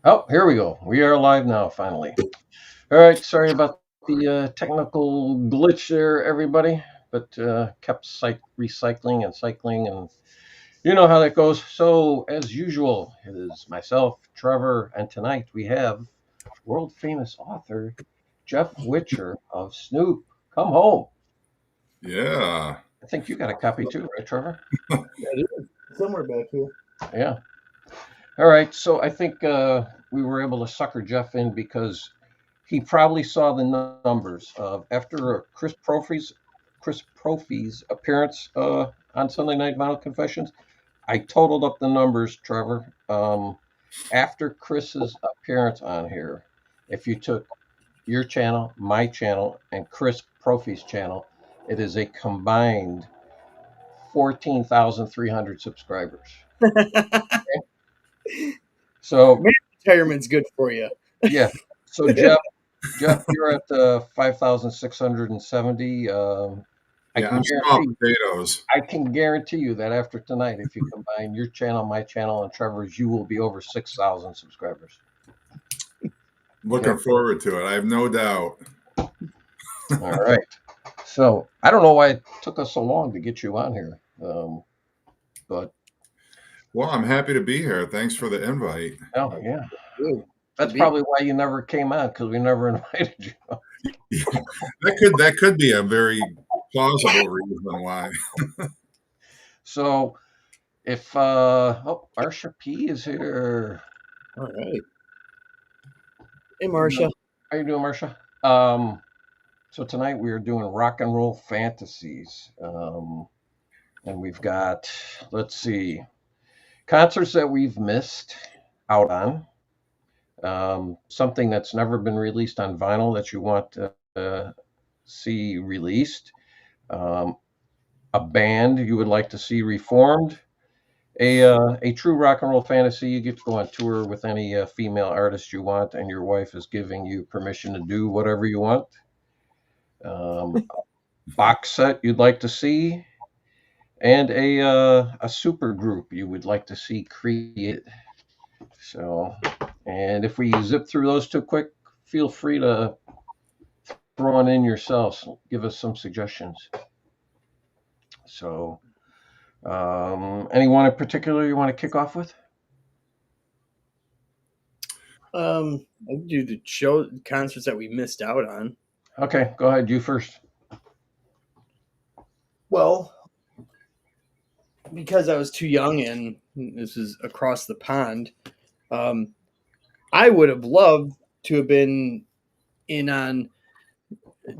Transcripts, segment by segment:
Oh, here we go. We are live now, finally. All right, sorry about the technical glitch there, everybody, but kept recycling and cycling, and you know how that goes. So, as usual, it is myself, Trevor, and tonight we have world famous author Jeff Whitcher of Snoop. Come home. Yeah. I think you got a copy too, right, Trevor? It is somewhere back here. Yeah. All right, so I think we were able to sucker Jeff in because he probably saw the numbers after Chris Prophy's appearance on Sunday Night Vinyl Confessions. I totaled up the numbers, Trevor. After Chris's appearance on here, if you took your channel, my channel, and Chris Prophy's channel, it is a combined 14,300 subscribers. So Man, retirement's good for you. yeah, so Jeff, you're at 5,670. I Yeah, can I'm small guarantee potatoes. I can guarantee you that after tonight, if you combine your channel, my channel, and Trevor's, you will be over 6,000 subscribers. Okay. Looking forward to it. I have no doubt. All right. So I don't know why it took us so long to get you on here, but Well, I'm happy to be here. Thanks for the invite. oh yeah, Good. that's probably why you never came on because we never invited you. That could be a very plausible reason why. So if Marsha P is here. All right. Hey, Marcia. How you doing, Marsha? So tonight we are doing rock and roll fantasies, and we've got, let's see, concerts that we've missed out on, something that's never been released on vinyl that you want to see released, um, a band you would like to see reformed, a true rock and roll fantasy. You get to go on tour with any female artist you want, and your wife is giving you permission to do whatever you want. Box set you'd like to see, and a super group you would like to see created. So, and if we zip through those too quick, feel free to throw one in yourselves. Give us some suggestions. So, anyone in particular you want to kick off with? I do the show concerts that we missed out on. Okay, go ahead. You first. Well, because I was too young and this is across the pond, um, I would have loved to have been in on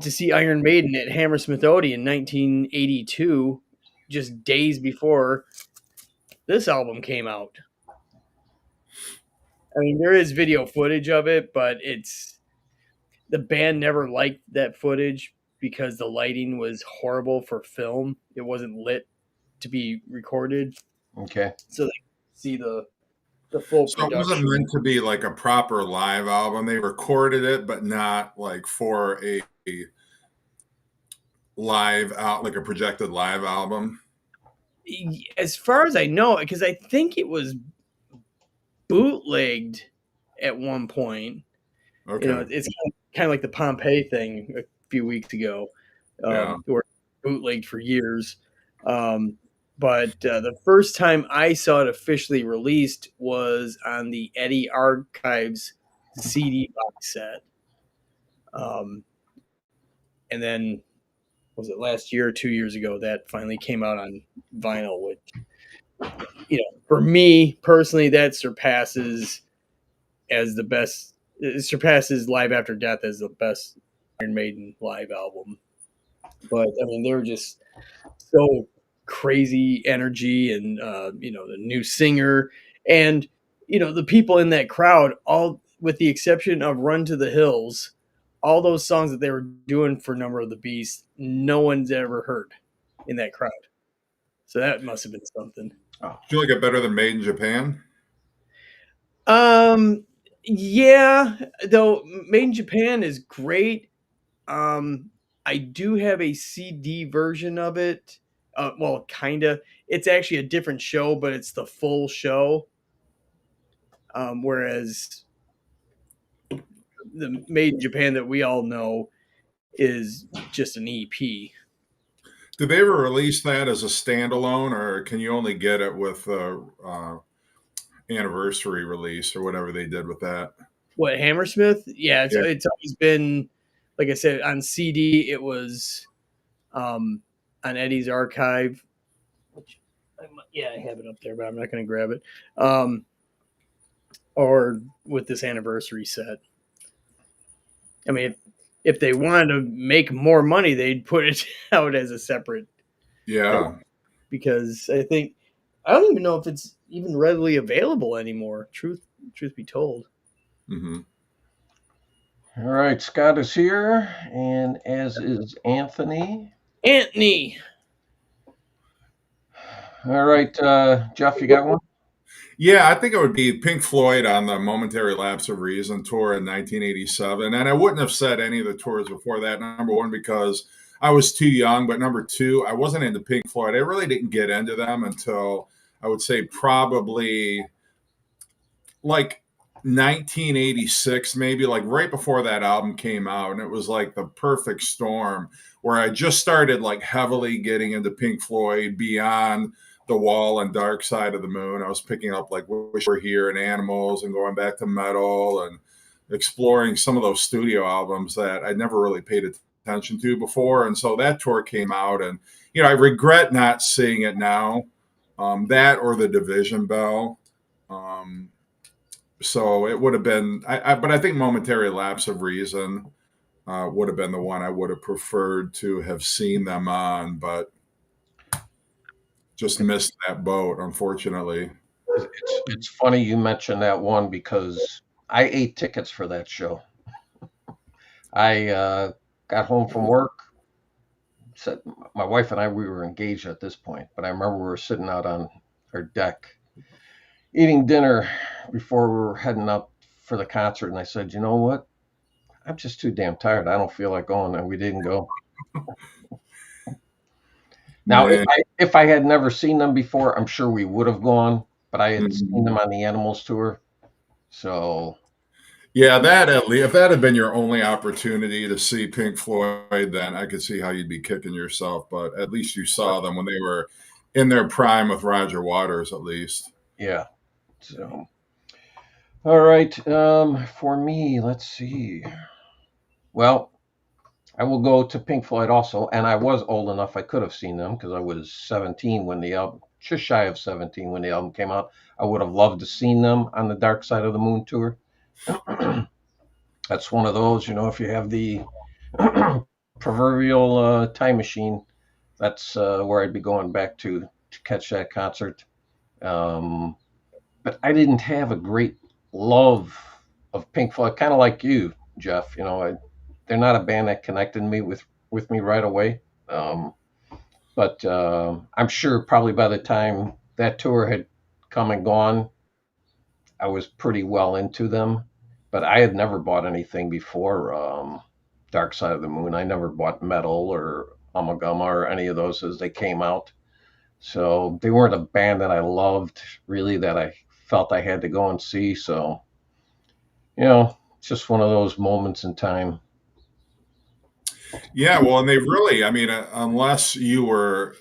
to see Iron Maiden at Hammersmith Odeon in 1982, just days before this album came out. I mean, there is video footage of it, but it's the band never liked that footage because the lighting was horrible for film. It wasn't lit to be recorded, Okay. so they see the full So it wasn't production. meant to be like a proper live album. They recorded it, but not like for a live out, like a projected live album. As far as I know, because I think it was bootlegged at one point. Okay. You know, it's kind of like the Pompeii thing a few weeks ago, Yeah. or bootlegged for years. But the first time I saw it officially released was on the Eddie Archives CD box set. And then, was it last year or 2 years ago that finally came out on vinyl? Which, for me personally, that surpasses as the best. It surpasses Live After Death as the best Iron Maiden live album. But I mean, they're just so crazy energy, and the new singer, and the people in that crowd, all with the exception of Run to the Hills, all those songs that they were doing for Number of the Beast, no one's ever heard in that crowd. So that must have been something. Do you like it better than Made in Japan? Yeah, though Made in Japan is great. I do have a CD version of it. Well, kinda. It's actually a different show, but it's the full show. Whereas the Made in Japan that we all know is just an EP. Did they ever release that as a standalone, or can you only get it with anniversary release or whatever they did with that? What, Hammersmith? Yeah, Yeah. it's always been, like I said, on CD. It was on Eddie's archive. Which, I have it up there, but I'm not going to grab it. Or with this anniversary set. I mean, if they wanted to make more money, they'd put it out as a separate. Yeah. Because I don't even know if it's even readily available anymore. Truth be told. Mm-hmm. All right, Scott is here, and as is Anthony. Anthony. All right, Jeff, you got one? Yeah, I think it would be Pink Floyd on the Momentary Lapse of Reason tour in 1987. And I wouldn't have said any of the tours before that, number one, because I was too young. But number two, I wasn't into Pink Floyd. I really didn't get into them until I would say probably like 1986, maybe like right before that album came out. And it was like the perfect storm where I just started like heavily getting into Pink Floyd beyond the Wall and Dark Side of the Moon. I was picking up like Wish We're Here and Animals and going back to metal and exploring some of those studio albums that I'd never really paid attention to before. And so that tour came out, and I regret not seeing it now. That or the Division Bell. So it would have been, but I think Momentary Lapse of Reason would have been the one I would have preferred to have seen them on, but just missed that boat, unfortunately. It's funny you mentioned that one because I ate tickets for that show. I got home from work. Said my wife and I, we were engaged at this point, but I remember we were sitting out on our deck eating dinner before we were heading out for the concert, and I said, you know what? I'm just too damn tired. I don't feel like going, and we didn't go. Now, if I had never seen them before, I'm sure we would have gone, but I had seen them on the Animals tour. So, yeah, if that had been your only opportunity to see Pink Floyd, then I could see how you'd be kicking yourself. But at least you saw them when they were in their prime with Roger Waters, at least. Yeah. So, all right. For me, let's see. Well, I will go to Pink Floyd also, and I was old enough I could have seen them because I was 17 when the album, just shy of 17 when the album came out. I would have loved to seen them on the Dark Side of the Moon tour. That's one of those, if you have the proverbial time machine, that's where I'd be going back to catch that concert. But I didn't have a great love of Pink Floyd, kind of like you, Jeff. They're not a band that connected me with me right away. But I'm sure probably by the time that tour had come and gone, I was pretty well into them. But I had never bought anything before Dark Side of the Moon. I never bought Metal or Amagama or any of those as they came out. So they weren't a band that I loved, really, that I felt I had to go and see. So, it's just one of those moments in time. Yeah, well, and they really, unless you were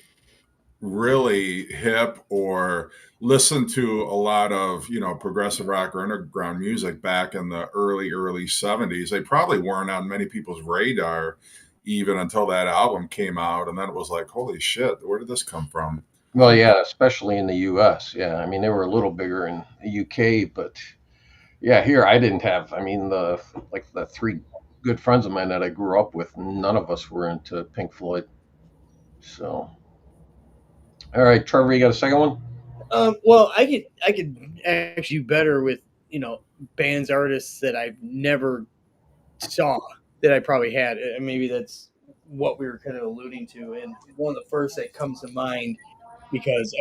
really hip or listened to a lot of, progressive rock or underground music back in the early 70s, they probably weren't on many people's radar even until that album came out. And then it was like, holy shit, where did this come from? Well, yeah, especially in the U.S. Yeah, they were a little bigger in the U.K., but yeah, here I didn't have. The three good friends of mine that I grew up with, none of us were into Pink Floyd. So, all right, Trevor, you got a second one? Well, I could actually do better with bands, artists that I've never saw that I probably had. And maybe that's what we were kind of alluding to. And one of the first that comes to mind, because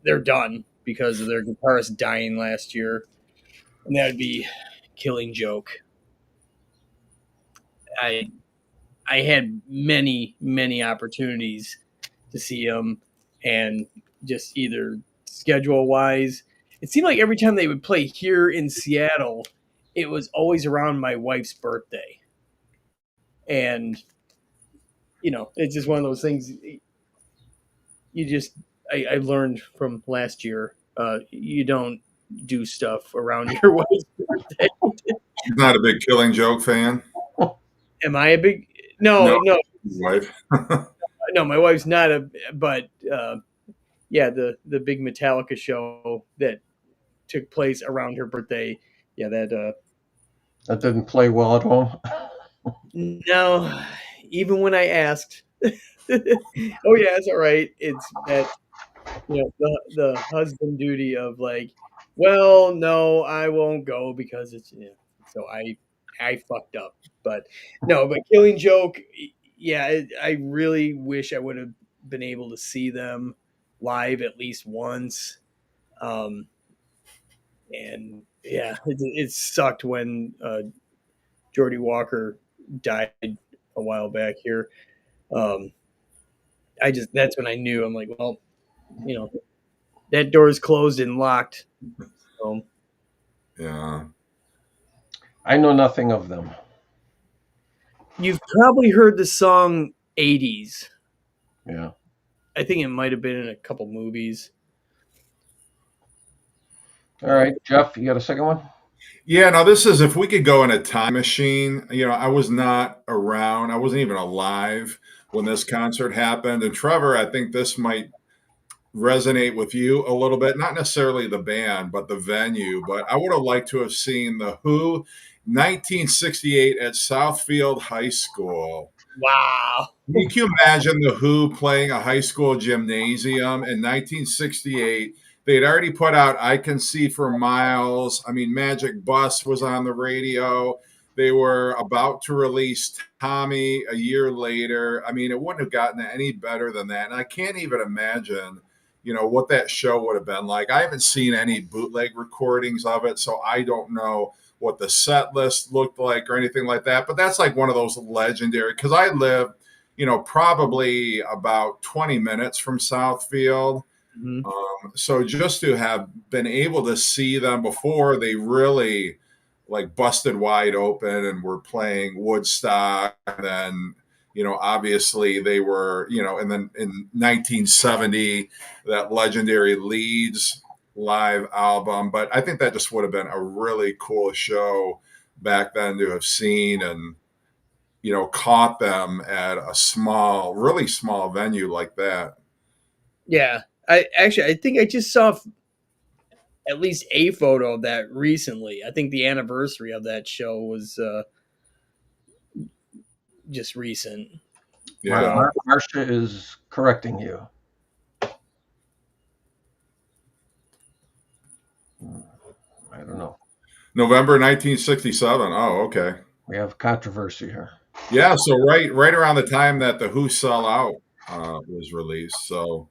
they're done because of their guitarist dying last year, and that would be Killing Joke. I had many opportunities to see them, and just either schedule wise, it seemed like every time they would play here in Seattle, it was always around my wife's birthday. And, it's just one of those things you just, I learned from last year, you don't do stuff around your wife's birthday. Not a big Killing Joke fan. Am I a big, no, Wife. no, my wife's not but yeah, the big Metallica show that took place around her birthday. Yeah, that didn't play well at home. no, even when I asked, oh yeah, it's all right. It's that the husband duty of like, well, no, I won't go because it's so I fucked up. But no, but Killing Joke, yeah, I really wish I would have been able to see them live at least once. And yeah, it sucked when Jordy Walker died a while back here. That's when I knew. I'm like, well, that door is closed and locked. So, Yeah. I know nothing of them. you've probably heard the song 80s. Yeah. I think it might have been in a couple movies. All right, Jeff, you got a second one? Yeah, now this is if we could go in a time machine. I was not around. I wasn't even alive when this concert happened. And Trevor, I think this might resonate with you a little bit. Not necessarily the band, but the venue. But I would have liked to have seen the Who 1968 at Southfield High School. Wow. Can you imagine the Who playing a high school gymnasium in 1968? They'd already put out I Can See for Miles. I mean, Magic Bus was on the radio. They were about to release Tommy a year later. I mean, it wouldn't have gotten any better than that. And I can't even imagine, what that show would have been like. I haven't seen any bootleg recordings of it, so I don't know what the set list looked like or anything like that. But that's like one of those legendary, because I live, probably about 20 minutes from Southfield. Mhm. So just to have been able to see them before they really like busted wide open and were playing Woodstock, and then obviously they were and then in 1970 that legendary Leeds live album. But I think that just would have been a really cool show back then to have seen and caught them at a really small venue like that. Yeah. I think I just saw at least a photo of that recently. I think the anniversary of that show was just recent. Yeah. Marcia is correcting you. I don't know. November 1967. Oh, okay. We have controversy here. Yeah, so right around the time that the Who Sell Out was released. So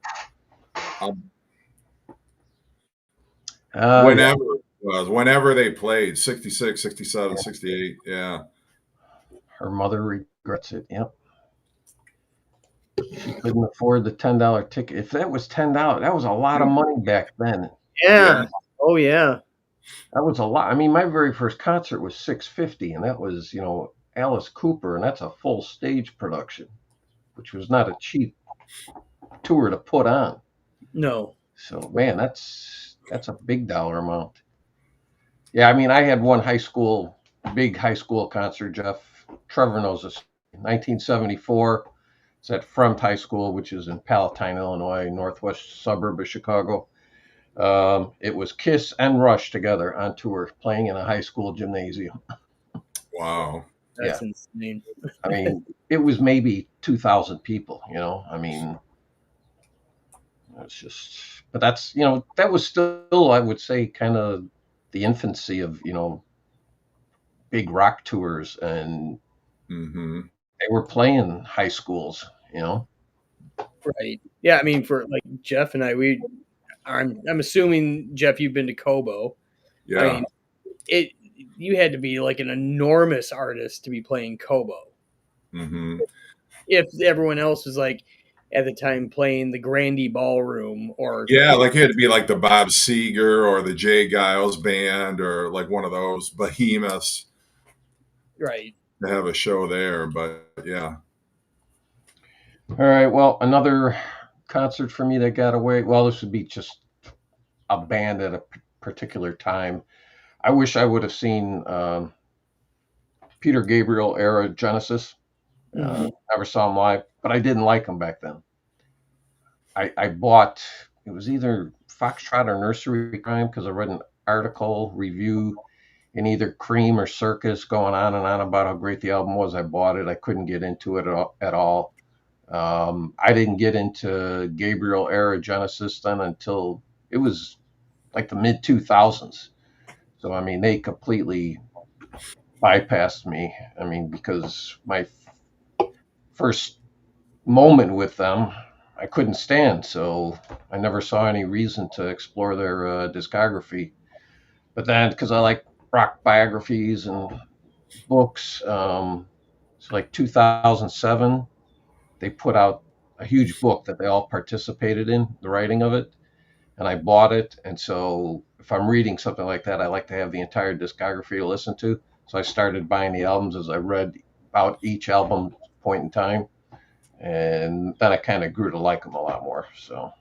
whenever they played, 66, 67, 68. Yeah. Her mother regrets it. Yep. She couldn't afford the $10 ticket. If that was $10, that was a lot of money back then. Yeah. Oh yeah. That was a lot. I mean, my very first concert was $650, and that was, Alice Cooper, and that's a full stage production, which was not a cheap tour to put on. No. So, man, that's a big dollar amount. Yeah, I mean, I had one big high school concert, Jeff. Trevor knows this. 1974. It's at Front High School, which is in Palatine, Illinois, northwest suburb of Chicago. It was Kiss and Rush together on tour, playing in a high school gymnasium. Wow. That's insane. I mean, it was maybe 2,000 people, I mean, it's just, but that's, that was still, I would say, kind of the infancy of, big rock tours, and they were playing high schools, Right. Yeah, I mean, for like Jeff and I, I'm assuming, Jeff, you've been to Kobo. Yeah. I mean, you had to be like an enormous artist to be playing Kobo. Mm-hmm. If everyone else was like, at the time playing the Grandy Ballroom or Yeah, like it had to be like the Bob Seger or the Jay Giles band or like one of those behemoths right. to have a show there. But yeah. All right. Well, another concert for me that got away. Well, this would be just a band at a particular time. I wish I would have seen Peter Gabriel era Genesis. Mm-hmm. Never saw him live, but I didn't like him back then. I bought, it was either Foxtrot or Nursery Crime, because I read an article review in either Cream or Circus going on and on about how great the album was. I bought it. I couldn't get into it at all. I didn't get into Gabriel era Genesis then until it was like the mid 2000s. So, I mean, they completely bypassed me. I mean, because my first moment with them, I couldn't stand. So I never saw any reason to explore their discography. But then, because I like rock biographies and books, so like 2007, they put out a huge book that they all participated in the writing of it, and I bought it. And so if I'm reading something like that, I like to have the entire discography to listen to. So I started buying the albums as I read about each album point in time, and then I kind of grew to like them a lot more. So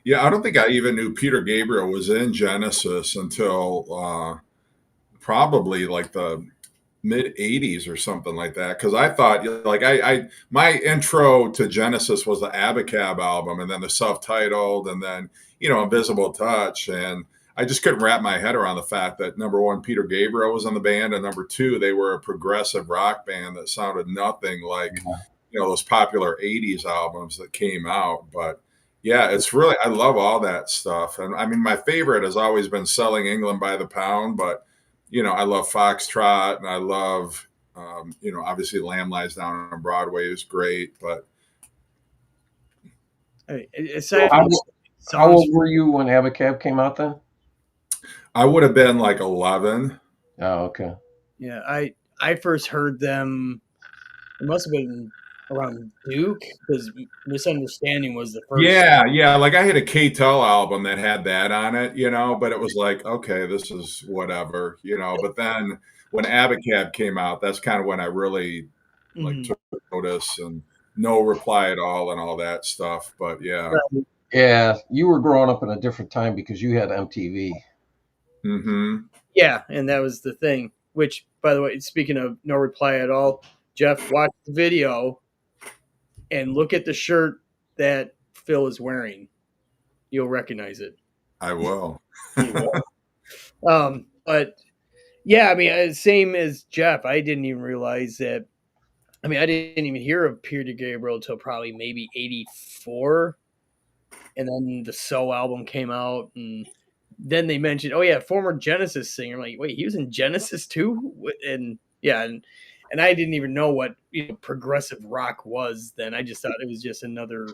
Yeah, I don't think I even knew Peter Gabriel was in Genesis until probably like the mid 80s or something like that, because I thought like I my intro to Genesis was the Abacab album and then the self-titled and then Invisible Touch, and I just couldn't wrap my head around the fact that number one, Peter Gabriel was in the band, and number two, they were a progressive rock band that sounded nothing like those popular 80s albums that came out. But yeah, it's really, I love all that stuff. And I mean, my favorite has always been Selling England by the Pound, but I love Foxtrot, and I love, obviously Lamb Lies Down on Broadway is great, but I mean, aside how, from how songs, old were you when Abacab came out then? I would have been like 11. Oh, okay. yeah, I first heard them. It must have been around Duke because Misunderstanding was the first. Yeah. Like I had a K-Tel album that had that on it, but it was like, okay, this is whatever, But then when Abacab came out, that's kind of when I really like Mhm. took notice, and No Reply at All and all that stuff. But yeah. Right. Yeah, you were growing up in a different time because you had MTV. Mm-hmm. Yeah, and that was the thing. Which, by the way, speaking of No Reply at All, Jeff, watch the video and look at the shirt that Phil is wearing. You'll recognize it. I will. But yeah, I mean, same as Jeff. I didn't even realize that. I mean, I didn't even hear of Peter Gabriel until probably maybe '84, and then the So album came out, and then they mentioned, oh yeah, former Genesis singer. I'm like, wait, he was in Genesis too, and yeah, and I didn't even know what progressive rock was then. I just thought it was just another.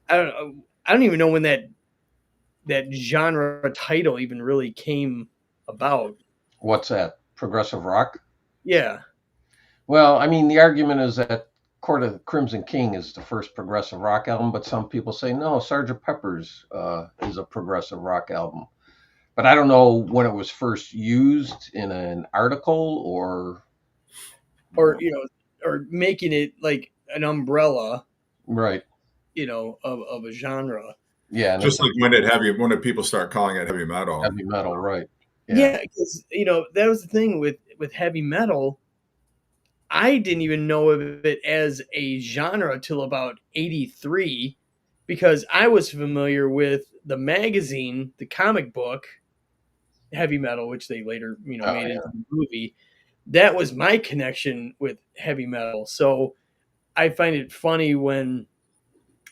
I don't know. I don't even know when that genre title even really came about. What's that? Progressive rock? Yeah. Well, I mean, the argument is that Court of the Crimson King is the first progressive rock album, but some people say no, Sgt. Pepper's is a progressive rock album. But I don't know when it was first used in an article Or or making it like an umbrella, right. of a genre. Yeah, and it's Just like when did people start calling it heavy metal? heavy metal, right? Yeah, Yeah, because that was the thing with heavy metal. I didn't even know of it as a genre till about '83, because I was familiar with the magazine, the comic book, Heavy Metal, which they later oh made yeah. into the movie. That was my connection with heavy metal. So I find it funny when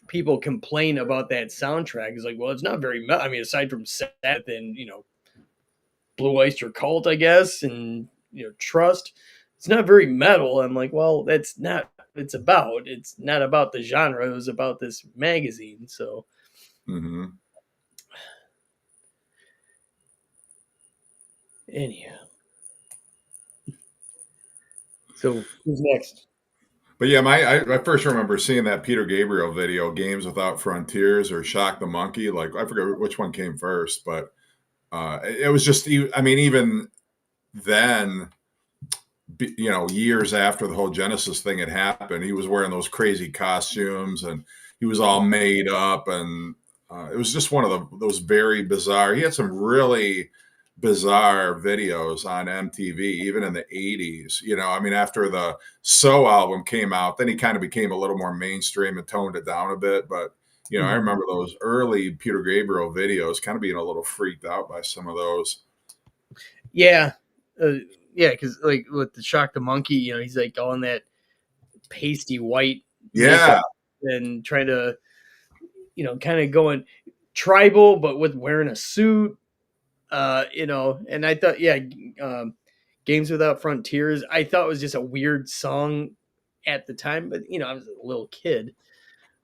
people complain about that soundtrack. It's like, well, it's not very metal. I mean, aside from Sabbath and Blue Oyster Cult, I guess, and Trust, it's not very metal. I'm like, well, that's not. It's not about the genre. It was about this magazine. So Mm-hmm. anyhow, so who's next? But yeah, I first remember seeing that Peter Gabriel video, Games Without Frontiers or Shock the Monkey. Like I forget which one came first, but it was just, I mean, even then, years after the whole Genesis thing had happened, he was wearing those crazy costumes and he was all made up, and it was just one of those very bizarre. He had some really bizarre videos on MTV, even in the 80s. I mean, after the So album came out, then he kind of became a little more mainstream and toned it down a bit. But, I remember those early Peter Gabriel videos kind of being a little freaked out by some of those. Yeah. Yeah, because like with the Shock the Monkey, he's like all in that pasty white makeup and trying to, kind of going tribal, but with wearing a suit. And I thought, Games Without Frontiers, I thought it was just a weird song at the time, but I was a little kid,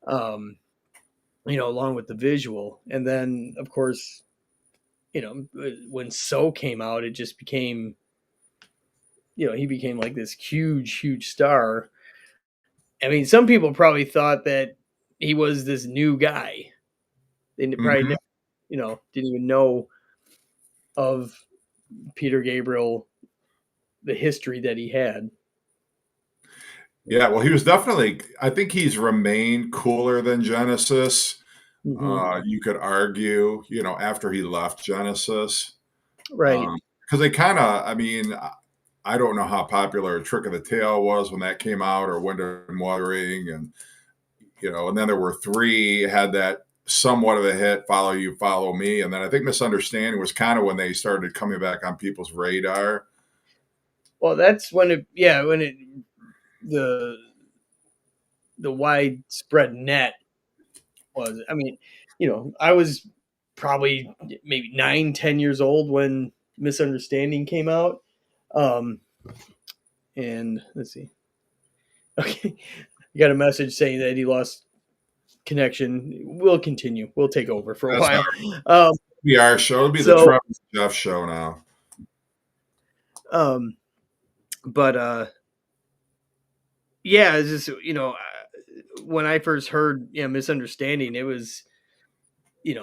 along with the visual. And then of course, when So came out, it just became, he became like this huge star. I mean, some people probably thought that he was this new guy. They probably never, didn't even know of Peter Gabriel, the history that he had. Yeah, well, he was definitely, I think he's remained cooler than Genesis. You could argue, after he left Genesis. Right. Because they kind of, I mean, I don't know how popular Trick of the Tail was when that came out, or Wind and Wuthering, and and then there were three had that somewhat of a hit, Follow You, Follow Me, and then I think Misunderstanding was kind of when they started coming back on people's radar. Well, that's when the widespread net was. I mean, I was probably maybe 9-10 years old when Misunderstanding came out. And let's see. Okay. You got a message saying that he lost connection. We'll continue. We'll take over for a while. It'll be our show. It'll be the Trevor Jeff show now. But yeah, it's just, when I first heard Misunderstanding, it was,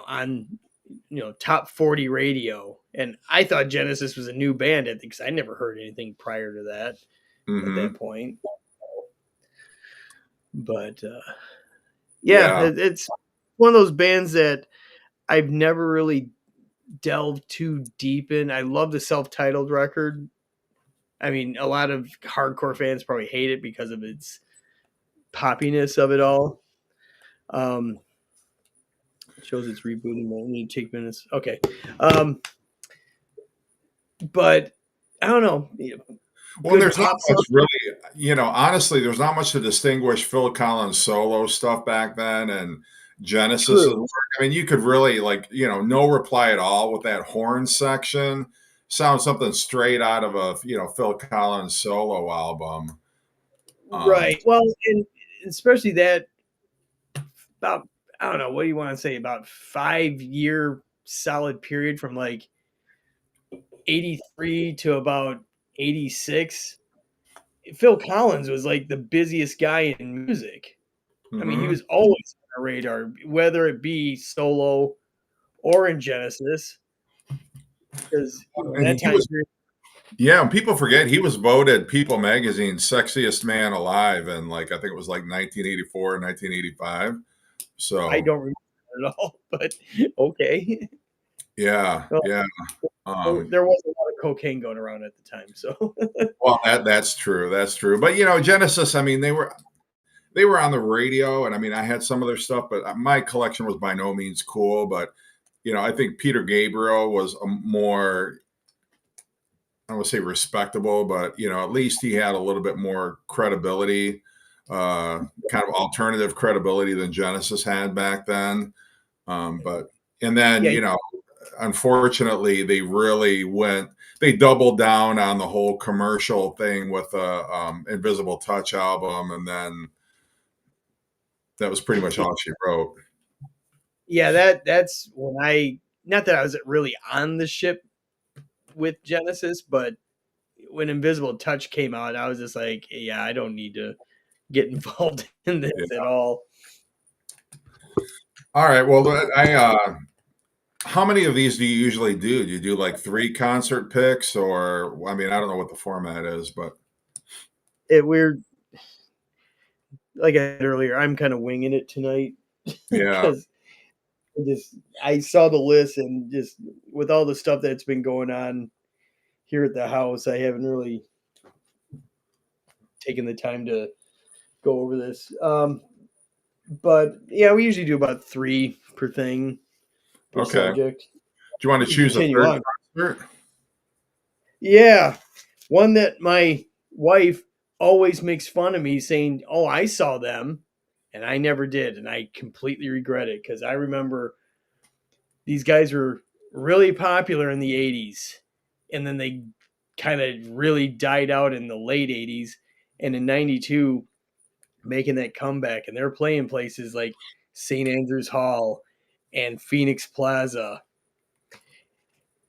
on, top 40 radio. And I thought Genesis was a new band because I never heard anything prior to that at that point. But it's one of those bands that I've never really delved too deep in. I love the self-titled record. I mean, a lot of hardcore fans probably hate it because of its poppiness of it all. Shows it's rebooting. Won't need to take minutes. Okay. But I don't know. Well, there's not much really, honestly, there's not much to distinguish Phil Collins solo stuff back then and Genesis. I mean, you could really No Reply at All with that horn section sounds something straight out of a, Phil Collins solo album. Right. Well, and especially that about, I don't know, what do you want to say, about 5-year solid period from like 83 to about 86. Phil Collins was like the busiest guy in music. I mean, he was always on our radar, whether it be solo or in Genesis. Because that time period. Yeah, and people forget he was voted People Magazine's sexiest man alive in I think it was 1984 and 1985. So I don't remember at all, but okay. Yeah, yeah. There was a lot of cocaine going around at the time, so. Well, that's true. That's true. But Genesis, I mean, they were on the radio, and I mean, I had some of their stuff, but my collection was by no means cool. But I think Peter Gabriel was a more, I don't want to say respectable, but at least he had a little bit more credibility, kind of alternative credibility than Genesis had back then. And then unfortunately, they doubled down on the whole commercial thing with the Invisible Touch album, and then that was pretty much all she wrote. Yeah, that's when not that I was really on the ship with Genesis, but when Invisible Touch came out, I was just like, yeah, I don't need to get involved in this at all. All right. Well, how many of these do you usually do? Do you do like 3 concert picks, or I mean, I don't know what the format is, but We're like I said earlier, I'm kind of winging it tonight yeah. because I saw the list and just with all the stuff that's been going on here at the house, I haven't really taken the time to go over this. But yeah, we usually do about 3 per thing per Okay. subject. Do you want to We choose a continue third on. concert? Yeah, one that my wife always makes fun of me saying, "Oh, I saw them," and I never did, and I completely regret it because I remember these guys were really popular in the '80s, and then they kind of really died out in the late '80s, and in '92 making that comeback, and they're playing places like St. Andrews Hall and Phoenix Plaza,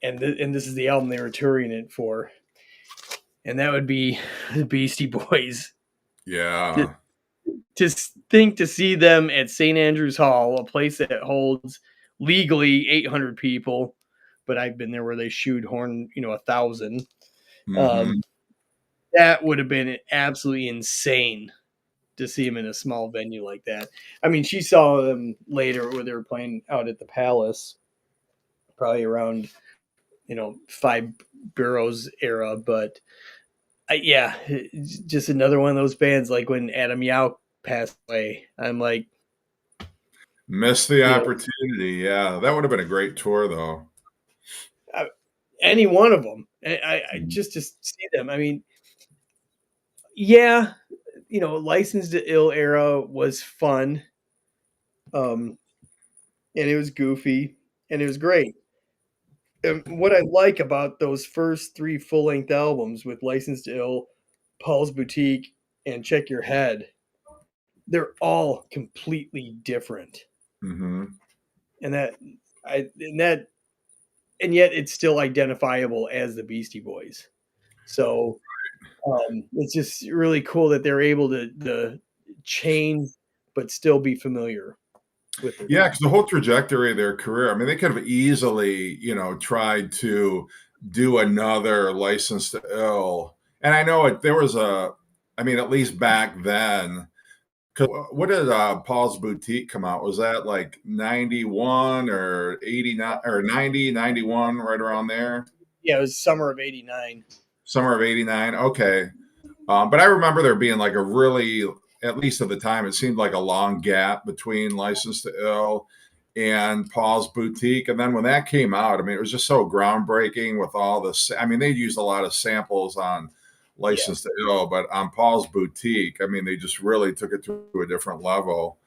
and this is the album they were touring it for, and that would be the Beastie Boys. Yeah. To think to see them at St. Andrews Hall, a place that holds legally 800 people, but I've been there where they shoot horn, 1,000. Mm-hmm. Um, that would have been absolutely insane to see them in a small venue like that. I mean, she saw them later where they were playing out at the Palace, probably around, Five Boroughs era, but yeah, just another one of those bands like when Adam Yauch passed away. I'm like, Missed the you know, opportunity. Yeah, that would have been a great tour, though. any one of them. I just to see them. I mean, yeah, Licensed to Ill era was fun, and it was goofy, and it was great. And what I like about those first 3 full length albums with Licensed to Ill, Paul's Boutique, and Check Your Head, they're all completely different, Mm-hmm. and that and yet it's still identifiable as the Beastie Boys. So it's just really cool that they're able to change but still be familiar with their Yeah, because the whole trajectory of their career, I mean, they could have easily, tried to do another License to Ill. And I know there was I mean, at least back then, because what did Paul's Boutique come out? Was that like 91 or 89 or 90, 91, right around there? Yeah, it was summer of '89. Summer of 89. Okay. But I remember there being like a really, at least at the time, it seemed like a long gap between License to Ill and Paul's Boutique. And then when that came out, I mean, it was just so groundbreaking with all this. I mean, they used a lot of samples on Yeah. License to Ill, but on Paul's Boutique, I mean, they just really took it to a different level.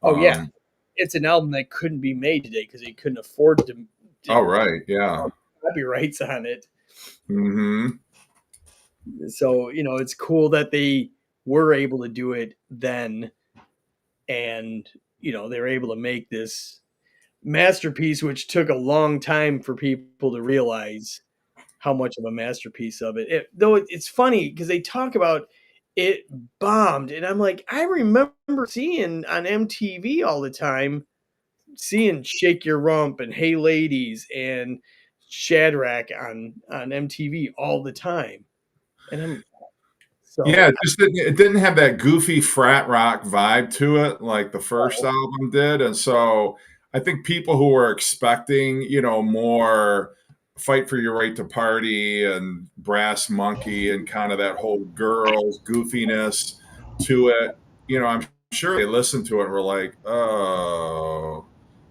Oh yeah, Um, it's an album that couldn't be made today because they couldn't afford oh, to right. Yeah. copyrights on it. Hmm. So it's cool that they were able to do it then, and they were able to make this masterpiece, which took a long time for people to realize how much of a masterpiece of though it's funny because they talk about it bombed, and I'm like, I remember seeing on MTV all the time, seeing Shake Your Rump and Hey Ladies and Shadrach on MTV all the time, and I'm Yeah, so it didn't have that goofy frat rock vibe to it like the first album did. And so I think people who were expecting, more Fight for Your Right to Party and Brass Monkey and kind of that whole girls goofiness to it, I'm sure they listened to it and were like, oh,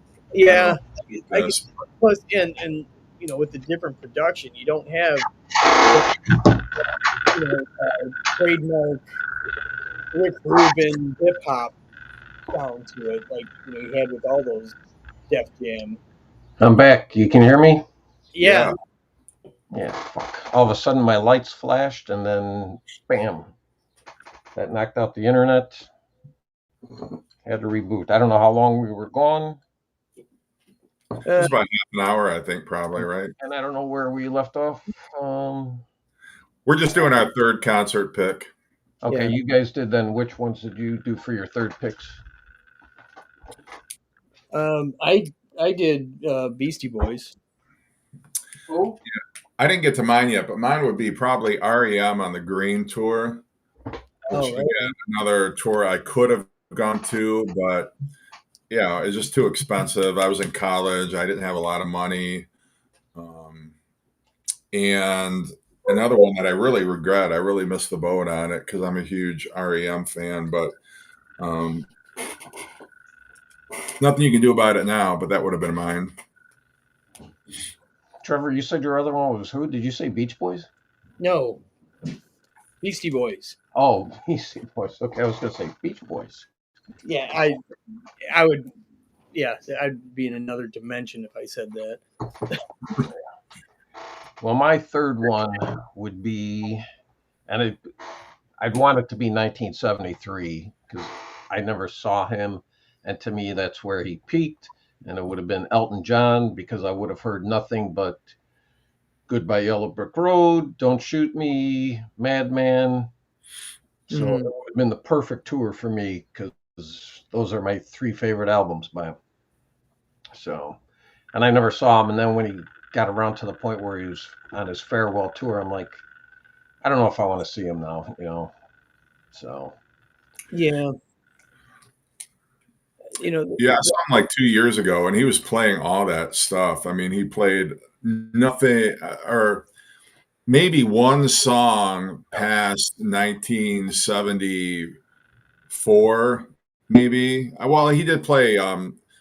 I yeah, don't get I guess. this. Plus, and with the different production, you don't have trademark Rick Rubin hip hop sound to it, like you had with all those Def Jam. I'm back. You can hear me? Yeah, Yeah. Yeah, fuck. All of a sudden my lights flashed and then bam. That knocked out the internet. Had to reboot. I don't know how long we were gone. It was about half an hour, I think, probably, right? And I don't know where we left off. We're just doing our third concert pick. Okay, Yeah. you guys did then. Which ones did you do for your third picks? I did Beastie Boys. Oh, I didn't get to mine yet, but mine would be probably REM on the Green Tour, which Oh, right. again, another tour I could have gone to, but yeah, it's just too expensive. I was in college. I didn't have a lot of money. Um, and another one that I really regret, I really missed the boat on it because I'm a huge REM fan, but um, nothing you can do about it now, but that would have been mine. Trevor, you said your other one was who? Did you say Beach Boys? No, Beastie Boys. Oh, Beastie Boys. Okay, I was gonna say Beach Boys. Yeah, I would. Yeah, I'd be in another dimension if I said that. Well, my third one would be, and I'd want it to be 1973 because I never saw him, and to me that's where he peaked. And it would have been Elton John because I would have heard nothing but "Goodbye Yellow Brick Road," "Don't Shoot Me," "Madman." So it Mhm. would have been the perfect tour for me because those are my three favorite albums by him. So, and I never saw him. And then when he got around to the point where he was on his farewell tour, I'm like, I don't know if I want to see him now. So, Yeah, you know, Yeah, I saw him like 2 years ago, and he was playing all that stuff. I mean, he played nothing, or maybe one song past 1974, maybe. Well, he did play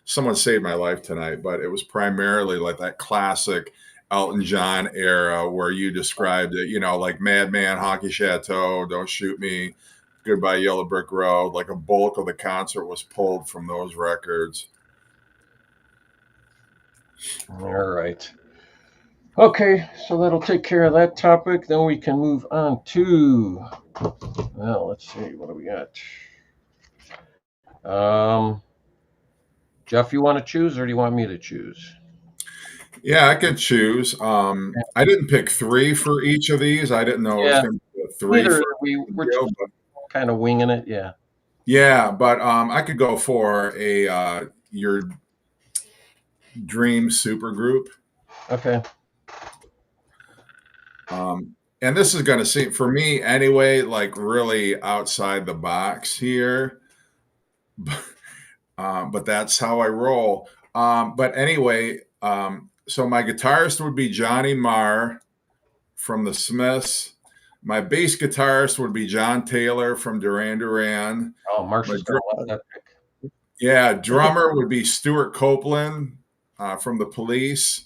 "Someone Saved My Life Tonight," but it was primarily like that classic Elton John era where you described it, like "Madman," "Hockey Chateau," "Don't Shoot Me," "Goodbye Yellow Brick Road." Like a bulk of the concert was pulled from those records. all right. Okay, so that'll take care of that topic. Then we can move on to, well, let's see, what do we got? Um, Jeff, you want to choose or do you want me to choose? Yeah, I could choose. I didn't pick three for each of these. I didn't know it was Yeah, going to be a three neither for we're deal, just but kind of winging it. Yeah. yeah, but I could go for a your dream supergroup. Okay. And this is going to seem for me anyway, like really outside the box here, but that's how I roll. But anyway, so my guitarist would be Johnny Marr from the Smiths. My bass guitarist would be John Taylor from Duran Duran. Oh, My Marcia's gonna love that pick. Yeah, drummer would be Stuart Copeland from the Police.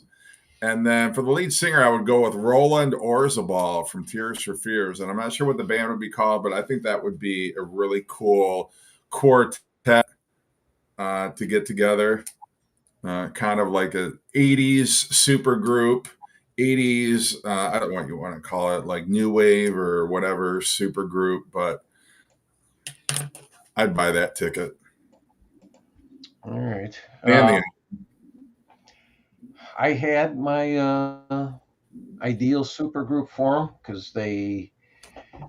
And then for the lead singer, I would go with Roland Orzabal from Tears for Fears. And I'm not sure what the band would be called, but I think that would be a really cool quartet to get together. Kind of like a 80s super group, 80s, I don't know what you want to call it, like new wave or whatever super group, but I'd buy that ticket. All right. And the I had my ideal supergroup for them because they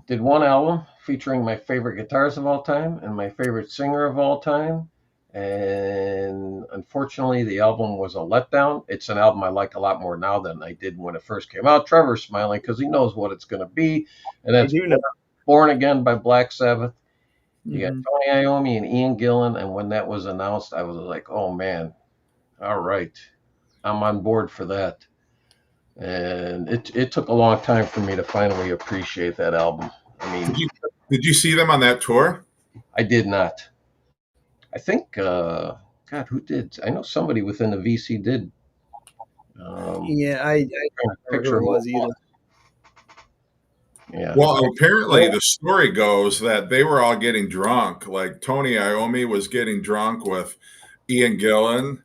did one album featuring my favorite guitars of all time and my favorite singer of all time. And unfortunately, the album was a letdown. It's an album I like a lot more now than I did when it first came out. Trevor's smiling because he knows what it's going to be. And I that's do know. Born Again by Black Sabbath. You got Mhm. Tony Iommi and Ian Gillan. And when that was announced, I was like, oh man, all right. I'm on board for that. And it took a long time for me to finally appreciate that album. I did mean, you did you see them on that tour? I did not. I think, God, who did? I know somebody within the VC did. Yeah, I Trying to never who picture it who it was either. was. Yeah. Well, apparently the story goes that they were all getting drunk. Like Tony Iommi was getting drunk with Ian Gillan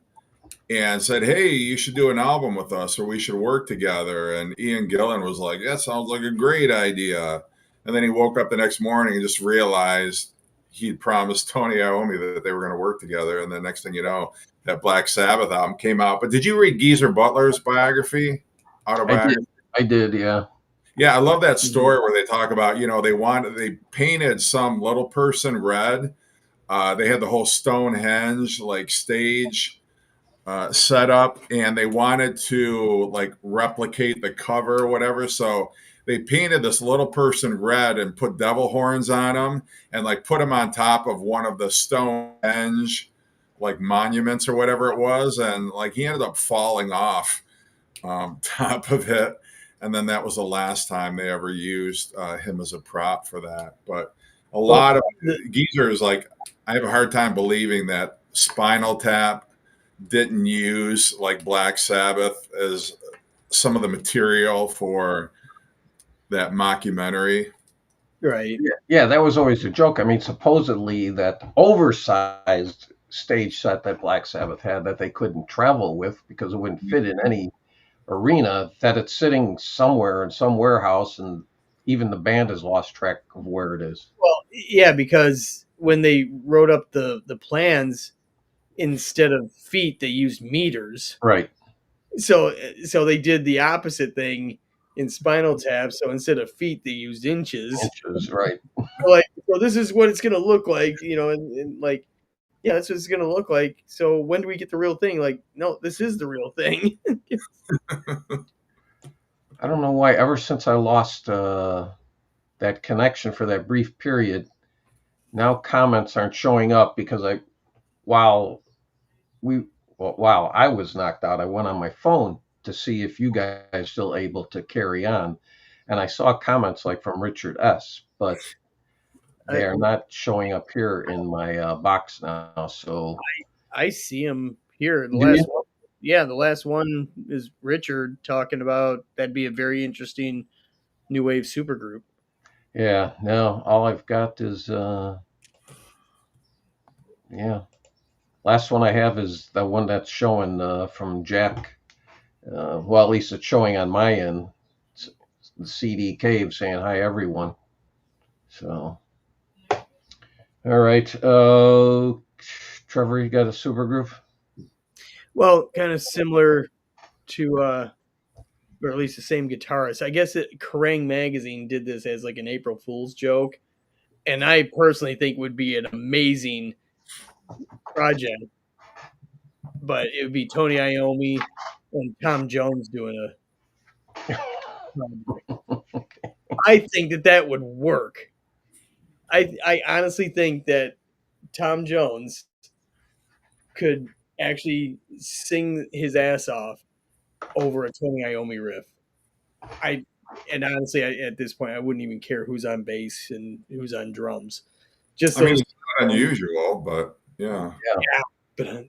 and said, "Hey, you should do an album with us, or we should work together." And Ian Gillan was like, "That sounds like a great idea." And then he woke up the next morning and just realized he'd promised Tony Iommi that they were going to work together. And the next thing you know, that Black Sabbath album came out. But did you read Geezer Butler's biography, I did. autobiography? I did. Yeah. Yeah, I love that story where they talk about, they painted some little person red. They had the whole Stonehenge like stage set up, and they wanted to like replicate the cover or whatever. So they painted this little person red and put devil horns on him, and like put him on top of one of the Stonehenge like monuments or whatever it was, and like he ended up falling off top of it. And then that was the last time they ever used him as a prop for that. But a lot of geezers, like, I have a hard time believing that Spinal Tap didn't use like Black Sabbath as some of the material for that mockumentary. Right. Yeah, that was always a joke. I mean, supposedly that oversized stage set that Black Sabbath had that they couldn't travel with because it wouldn't fit in any arena, that it's sitting somewhere in some warehouse, and even the band has lost track of where it is. Well, yeah, because when they wrote up the plans, instead of feet, they used meters. Right. So they did the opposite thing in Spinal Tap. So instead of feet, they used inches. Inches, right. So this is what it's going to look like, and like, yeah, that's what it's going to look like. So when do we get the real thing? Like, no, this is the real thing. I don't know why. Ever since I lost that connection for that brief period, now comments aren't showing up because while I was knocked out, I went on my phone to see if you guys are still able to carry on, and I saw comments like from Richard S, but they are not showing up here in my box now. So I see him here. The last one is Richard talking about that'd be a very interesting new wave supergroup. yeah, no, all I've got is last one I have is the one that's showing from Jack. Well, at least it's showing on my end. It's the CD Cave saying hi everyone. So, all right, Trevor, you got a supergroup? Well, kind of similar to, or at least the same guitarist. I guess Kerrang! Magazine did this as like an April Fool's joke, and I personally think would be an amazing project. But it would be Tony Iommi and Tom Jones doing a. I think that would work. I honestly think that Tom Jones could actually sing his ass off over a Tony Iommi riff. And honestly, at this point, I wouldn't even care who's on bass and who's on drums. Just I mean, it's not unusual, but yeah. But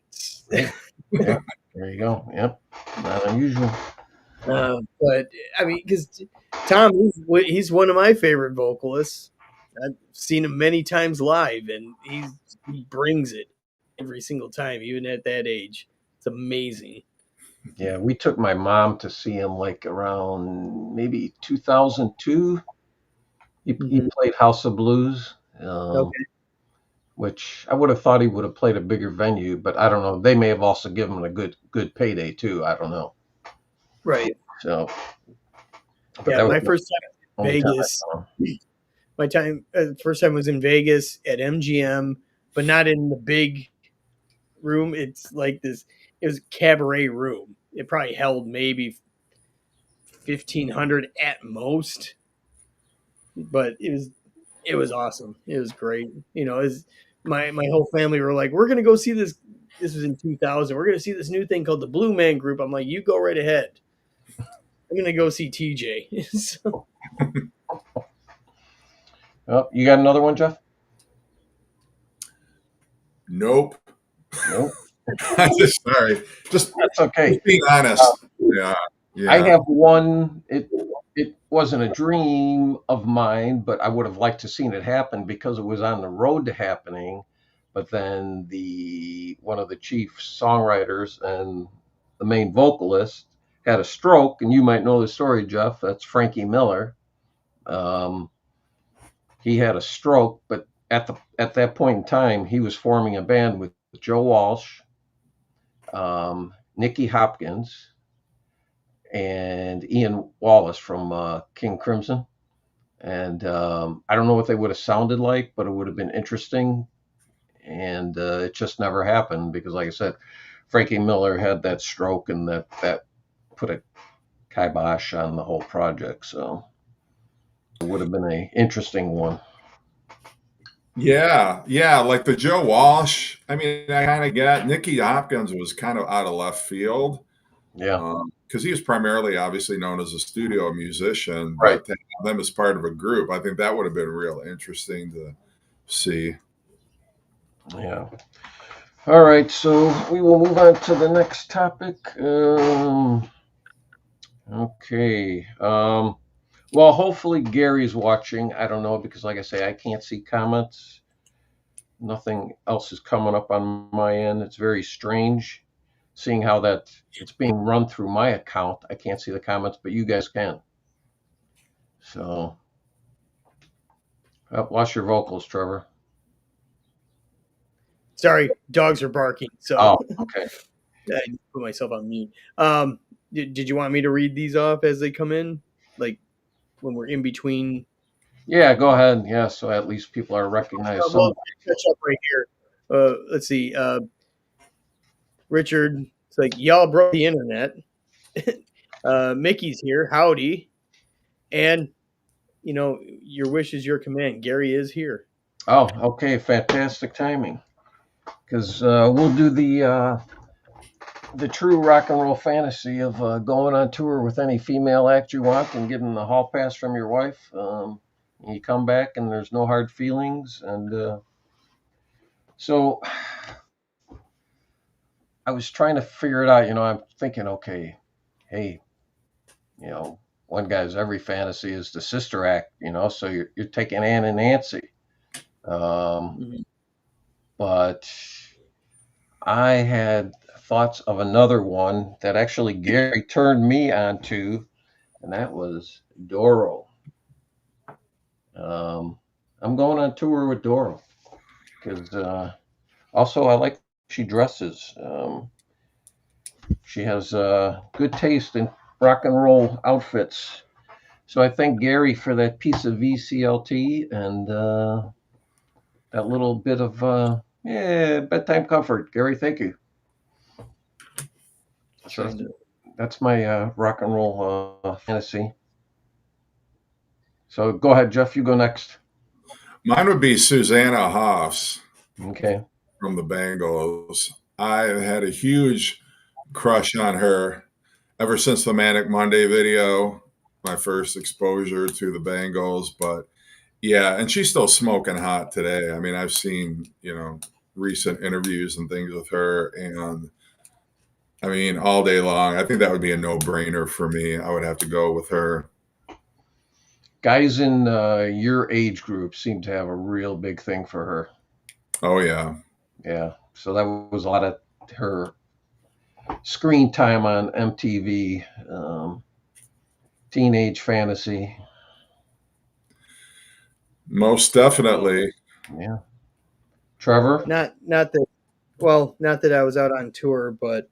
Yeah, there you go. Yep, not unusual. but I mean, because Tom, he's one of my favorite vocalists. I've seen him many times live, and he brings it every single time, even at that age. It's amazing. Yeah, we took my mom to see him like around maybe 2002. He played House of Blues, Okay. which I would have thought he would have played a bigger venue, but I don't know. They may have also given him a good payday too. I don't know. Right. So, Yeah, my first time in Vegas. First time was in Vegas at MGM, but not in the big room. It's like this. It was a cabaret room. It probably held maybe 1,500 at most, but it was awesome. It was great. My whole family were like, "We're gonna go see this." This was in 2000. We're gonna see this new thing called the Blue Man Group. I'm like, "You go right ahead. I'm gonna go see TJ." So. Oh, you got another one, Jeff? Nope. Sorry. Just that's okay. Just being honest. Yeah. I have one. It wasn't a dream of mine, but I would have liked to seen it happen because it was on the road to happening. But then one of the chief songwriters and the main vocalist had a stroke, and you might know the story, Jeff. That's Frankie Miller. He had a stroke, but at that point in time, he was forming a band with Joe Walsh, Nicky Hopkins, and Ian Wallace from King Crimson. And I don't know what they would have sounded like, but it would have been interesting. And it just never happened because, like I said, Frankie Miller had that stroke, and that put a kibosh on the whole project. So it would have been an interesting one. Yeah, like the Joe Walsh. I mean, I kind of get Nicky Hopkins was kind of out of left field Yeah, because he was primarily obviously known as a studio musician, right. but to have them as part of a group, I think that would have been real interesting to see. Yeah. All right, so we will move on to the next topic. Okay. Well, hopefully Gary's watching. I don't know because, like I say, I can't see comments. Nothing else is coming up on my end. It's very strange seeing how that it's being run through my account. I can't see the comments, but you guys can. So, watch your vocals, Trevor. Sorry, dogs are barking, so Oh, okay. I put myself on mute. Did you want me to read these off as they come in, like when we're in between? Yeah, go ahead. Yeah, so at least people are recognized. Well, catch up right here. Let's see. Richard, it's like y'all broke the internet. Mickey's here. Howdy. And your wish is your command. Gary is here. Oh, okay, fantastic timing. Because we'll do the true rock and roll fantasy of going on tour with any female act you want and getting the hall pass from your wife. You come back and there's no hard feelings. And so I was trying to figure it out. I'm thinking, okay, hey, one guy's every fantasy is the sister act. So you're taking Ann and Nancy. But I had thoughts of another one that actually Gary turned me on to, and that was Doro. I'm going on tour with Doro because also I like she dresses. She has good taste in rock and roll outfits. So I thank Gary for that piece of VCLT and that little bit of bedtime comfort. Gary, thank you. So that's my rock and roll fantasy. So go ahead, Jeff. You go next. Mine would be Susanna Hoffs. Okay. From the Bangles. I had a huge crush on her ever since the Manic Monday video, my first exposure to the Bangles. But yeah, and she's still smoking hot today. I mean, I've seen, recent interviews and things with her, and I mean, all day long. I think that would be a no-brainer for me. I would have to go with her. Guys in your age group seem to have a real big thing for her. Oh, yeah. Yeah. So that was a lot of her screen time on MTV, Teenage Fantasy. Most definitely. Yeah. Trevor? Not that. Well, not that I was out on tour, but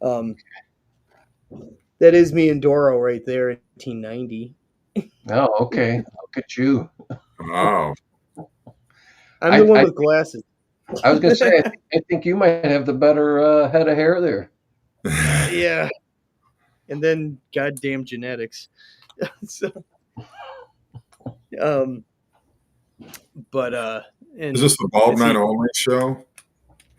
that is me and Doro right there in 1990. Oh, okay. Look at you. Wow. I'm the one with glasses. I was going to say, I think you might have the better head of hair there. Yeah. And then goddamn genetics. So, but is this the Bald Men Only show?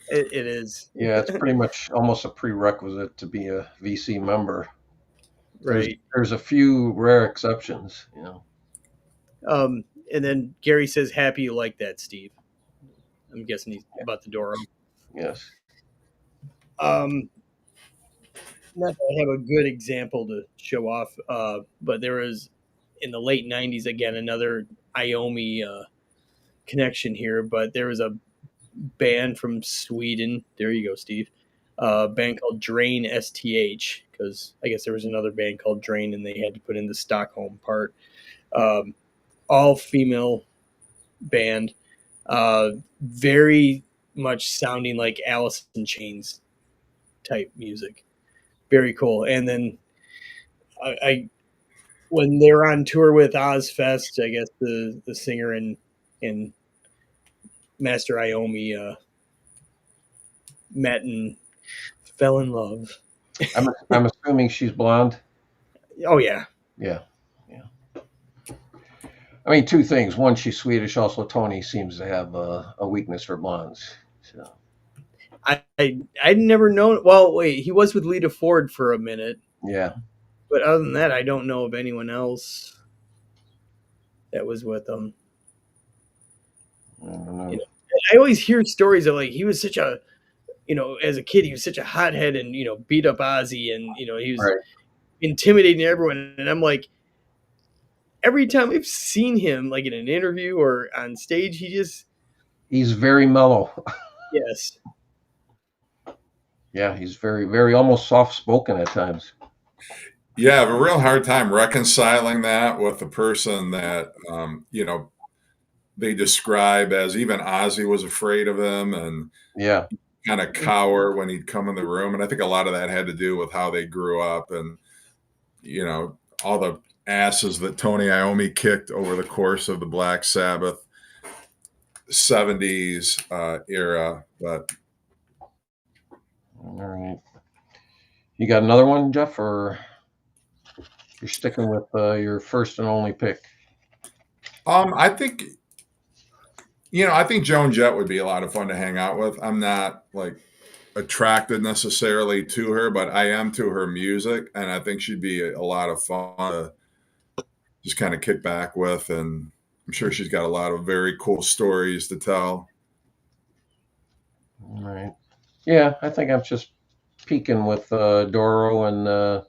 It is. Yeah, it's pretty much almost a prerequisite to be a VC member. Right. There's a few rare exceptions, And then Gary says, "Happy you like that, Steve." I'm guessing he's about the Doro. Yes. Not that I have a good example to show off, but there was in the late '90s again another Iomi connection here. But there was a band from Sweden. There you go, Steve. A band called Drain STH, because I guess there was another band called Drain, and they had to put in the Stockholm part. All female band, very much sounding like Alice in Chains type music. Very cool. And then I when they were on tour with Ozfest, I guess the singer and Master Iommi met and fell in love. I'm assuming she's blonde. Oh yeah, Yeah, yeah. I mean, two things. One, she's Swedish. Also, Tony seems to have a weakness for blondes. So I'd never known. Well, wait, he was with Lita Ford for a minute, yeah, but other than that, I don't know of anyone else that was with him. I don't know. You know, I always hear stories of like he was such a, as a kid he was such a hothead and beat up Ozzy and he was Right. intimidating everyone, and I'm like, every time I've seen him like in an interview or on stage, He's very mellow. yes. Yeah, he's very, very almost soft spoken at times. Yeah, I have a real hard time reconciling that with the person that they describe as even Ozzy was afraid of him and Yeah, kind of cower when he'd come in the room. And I think a lot of that had to do with how they grew up and all the asses that Tony Iommi kicked over the course of the Black Sabbath 70s era. But all right. You got another one, Jeff, or you're sticking with your first and only pick? I think I think Joan Jett would be a lot of fun to hang out with. I'm not like attracted necessarily to her, but I am to her music, and I think she'd be a lot of fun to just kind of kick back with, and I'm sure she's got a lot of very cool stories to tell. All right. Yeah, I think I'm just peaking with Doro and the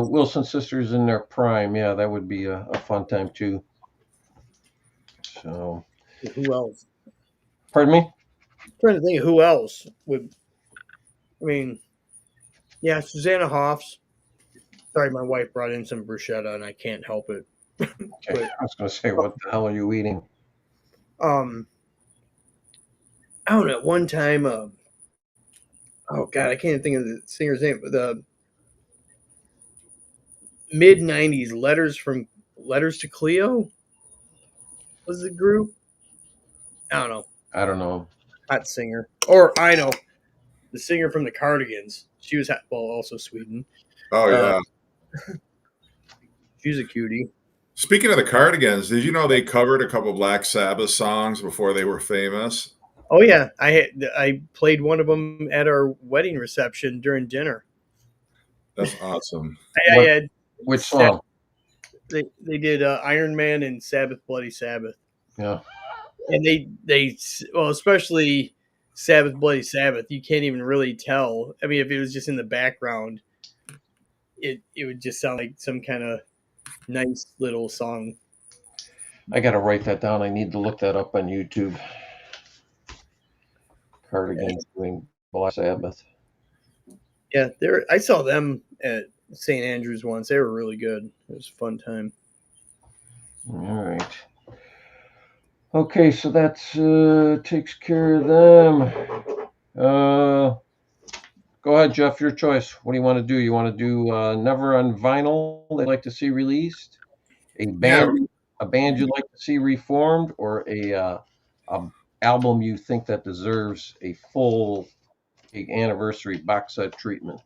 Wilson sisters in their prime. Yeah, that would be a fun time too. So, Who else? pardon me? I'm trying to think of who else would. I mean, yeah, Susanna Hoffs. Sorry, my wife brought in some bruschetta, and I can't help it. Okay. I was going to say, what the hell are you eating? Um, I don't know. At one time, oh god, I can't even think of the singer's name. But the mid '90s, Letters to Cleo was the group. I don't know. I don't know. Hot singer, or I know the singer from the Cardigans. She was also Sweden. Oh yeah. She's a cutie. Speaking of the Cardigans, did you know they covered a couple Black Sabbath songs before they were famous? Oh yeah, I played one of them at our wedding reception during dinner. That's awesome. I had Which song? They did Iron Man and Sabbath Bloody Sabbath. Yeah. And they well, especially Sabbath Bloody Sabbath, you can't even really tell. I mean, if it was just in the background, it would just sound like some kind of nice little song. I got to write that down. I need to look that up on YouTube. Cardigans doing Black Sabbath. Yeah, I saw them at St. Andrews once. They were really good. It was a fun time. All right. Okay, so that takes care of them. Go ahead, Jeff. Your choice. What do you want to do? You want to do Never on Vinyl they'd like to see released? A band you'd like to see reformed, or a album you think that deserves a full anniversary box set treatment?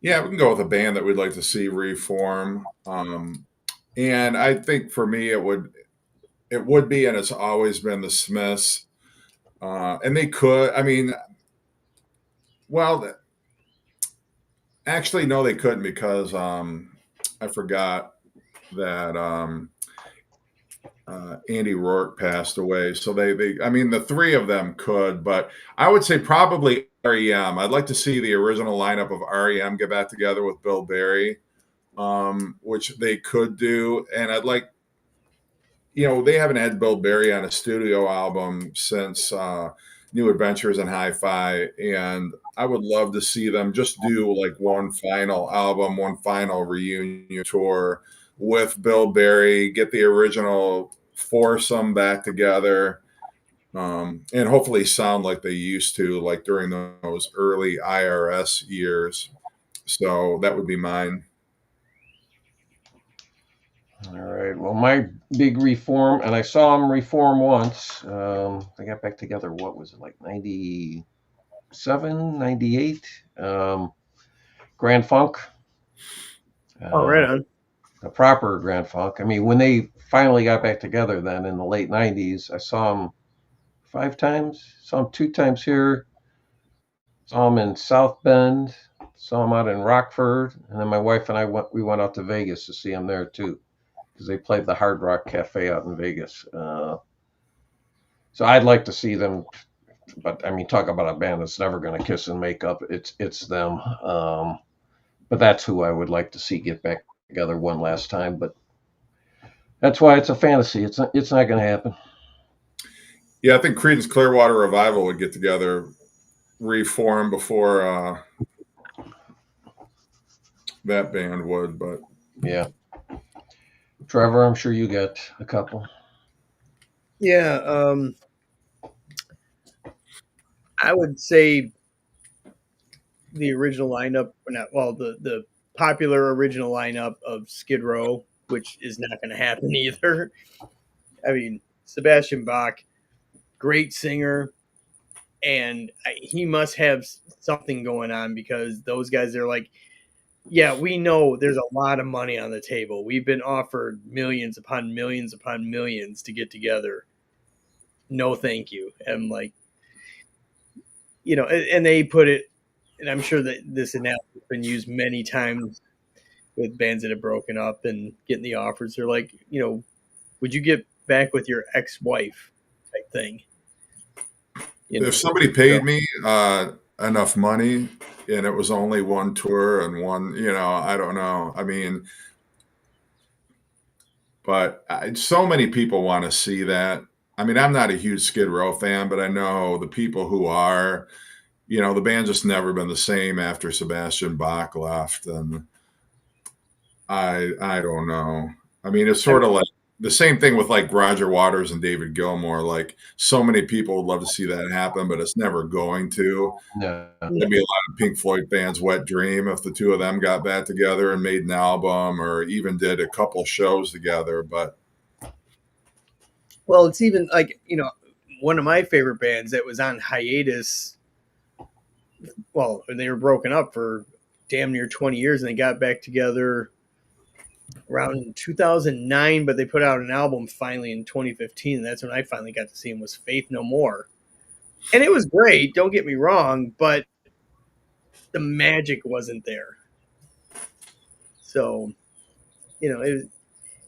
Yeah, we can go with a band that we'd like to see reform. And I think for me, it would be, and it's always been the Smiths. And they could, I mean, well, actually, no, they couldn't because I forgot that Andy Rourke passed away. So I mean, the three of them could, but I would say probably REM. I'd like to see the original lineup of REM get back together with Bill Berry, which they could do. And I'd like, they haven't had Bill Berry on a studio album since New Adventures in Hi-Fi, and I would love to see them just do like one final album, one final reunion tour with Bill Berry, get the original foursome back together, and hopefully sound like they used to, like during those early IRS years. So that would be mine. All right. Well, my big reform, and I saw them reform once. They got back together. What was it, like 97, 98? Grand Funk. Oh, right Uh, on. the proper Grand Funk. I mean, when they finally got back together, then in the late '90s, I saw them 5 times. Saw them 2 times here. Saw them in South Bend. Saw them out in Rockford, and then my wife and I went. We went out to Vegas to see them there too, because they played the Hard Rock Cafe out in Vegas. So I'd like to see them, but I mean, talk about a band that's never going to kiss and make up. It's them. But that's who I would like to see get back together one last time. But that's why it's a fantasy. It's not going to happen. Yeah, I think Creedence Clearwater Revival would get together, reform before that band would. But Yeah, Trevor, I'm sure you got a couple. Yeah, I would say the original lineup, or not, well, the popular original lineup of Skid Row, which is not going to happen either. I mean, Sebastian Bach, great singer, and he must have something going on because those guys are like, yeah, we know there's a lot of money on the table. We've been offered millions upon millions upon millions to get together. No, thank you. And like, and they put it, and I'm sure that this analogy has been used many times with bands that have broken up and getting the offers. They're like, would you get back with your ex-wife type thing? if somebody paid me enough money and it was only one tour and one, I don't know. I mean, but so many people want to see that. I mean, I'm not a huge Skid Row fan, but I know the people who are. The band just never been the same after Sebastian Bach left, and I don't know. I mean, it's sort of like the same thing with like Roger Waters and David Gilmour. Like, so many people would love to see that happen, but it's never going to. Yeah. There'd be a lot of Pink Floyd fans' wet dream if the two of them got back together and made an album or even did a couple shows together. But well, it's even like, one of my favorite bands that was on hiatus. Well, they were broken up for damn near 20 years and they got back together around 2009, but they put out an album finally in 2015. And that's when I finally got to see them, was Faith No More. And it was great, don't get me wrong, but the magic wasn't there. So,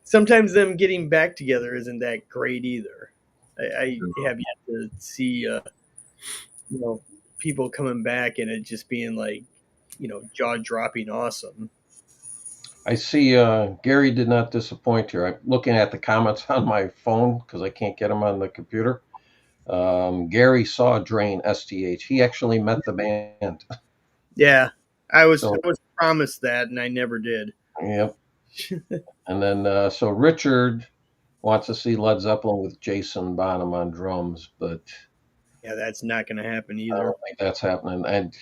sometimes them getting back together isn't that great either. I have yet to see, people coming back and it just being like, jaw dropping awesome. I see Gary did not disappoint here. I'm looking at the comments on my phone because I can't get them on the computer. Gary saw Drain STH. He actually met the band. Yeah, I was promised that, and I never did. Yep. And then so Richard wants to see Led Zeppelin with Jason Bonham on drums, but yeah, that's not going to happen I either. don't think that's happening. And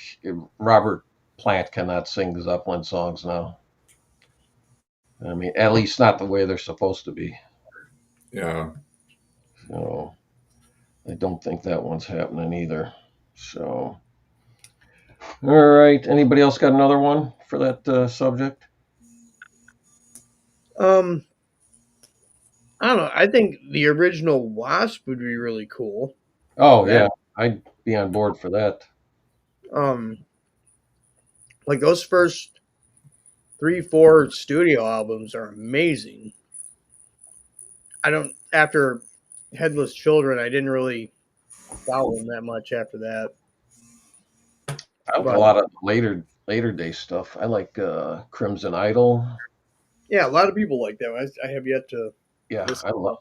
Robert Plant cannot sing Zeppelin songs now. I mean, at least not the way they're supposed to be. yeah, So I don't think that one's happening either. So, all right. Anybody else got another one for that subject? I don't know. I think the original Wasp would be really cool. Oh yeah, I'd be on board for that. Like those first 3-4 studio albums are amazing. After Headless Children, I didn't really follow them that much after that. I like a lot of later day stuff. I like Crimson Idol. Yeah, a lot of people like that. I have yet to. Yeah,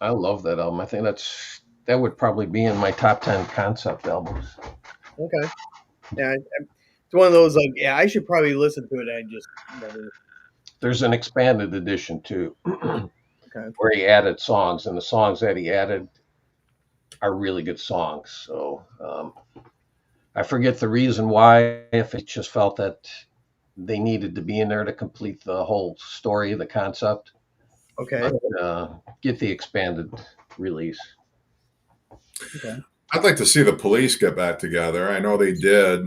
I love that album. I think that would probably be in my top 10 concept albums. Okay. Yeah, it's one of those like, yeah, I should probably listen to it. I just never. There's an expanded edition too, Okay. where he added songs, and the songs that he added are really good songs. So I forget the reason why, if it just felt that they needed to be in there to complete the whole story, the concept. Okay. get the expanded release. Okay. I'd like to see the Police get back together. I know they did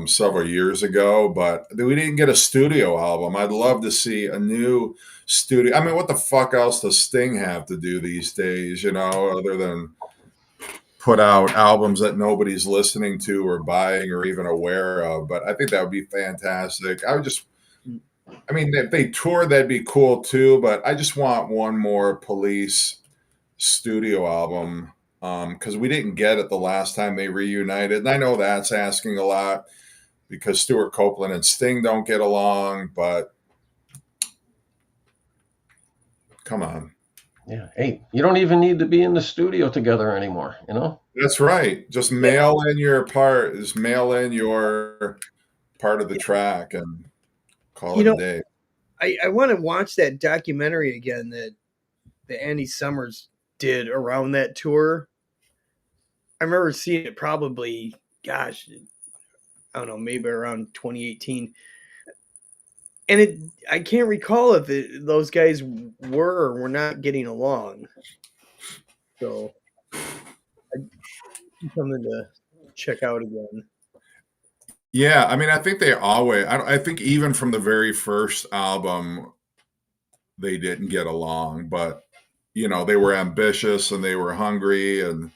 several years ago, but we didn't get a studio album. I'd love to see a new studio. I mean, what the fuck else does Sting have to do these days, other than put out albums that nobody's listening to or buying or even aware of? But I think that would be fantastic. I mean, if they tour, that'd be cool too, but I just want one more Police studio album because we didn't get it the last time they reunited. And I know that's asking a lot because Stuart Copeland and Sting don't get along, but come on. Yeah. Hey, you don't even need to be in the studio together anymore, That's right. Just mail in your part of the track and call it a day. I want to watch that documentary again that Andy Summers did around that tour. I remember seeing it probably, gosh, I don't know, maybe around 2018. And I can't recall if those guys were or were not getting along. So something to check out again. Yeah, I mean, I think I think even from the very first album, they didn't get along, but they were ambitious and they were hungry and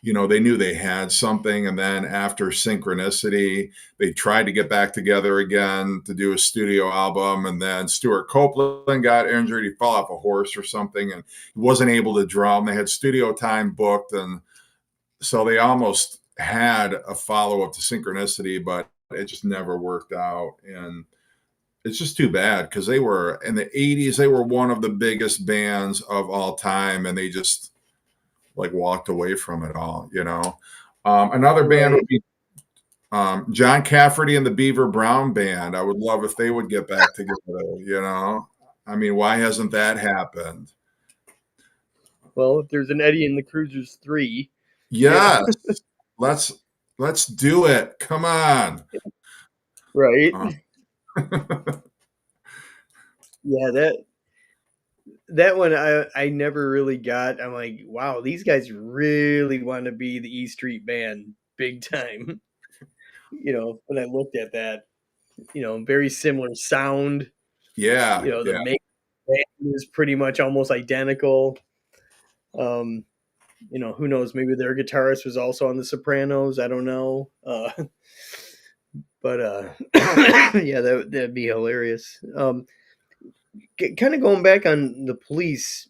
they knew they had something. And then after Synchronicity, they tried to get back together again to do a studio album. And then Stuart Copeland got injured. He fell off a horse or something and he wasn't able to drum. They had studio time booked. And so they almost had a follow up to Synchronicity, but it just never worked out. And it's just too bad because they were in the 80s, they were one of the biggest bands of all time. And they just walked away from it all, Another band would be John Cafferty and the Beaver Brown Band. I would love if they would get back together, I mean, why hasn't that happened? Well, if there's an Eddie and the Cruisers 3. Yes. Let's do it. Come on. Right. Yeah, that one I never really got. I'm like, wow, these guys really want to be the E Street Band big time. When I looked at that, very similar sound. Yeah. The make band is pretty much almost identical. Who knows? Maybe their guitarist was also on the Sopranos. I don't know. But yeah, that'd be hilarious. Kind of going back on the Police,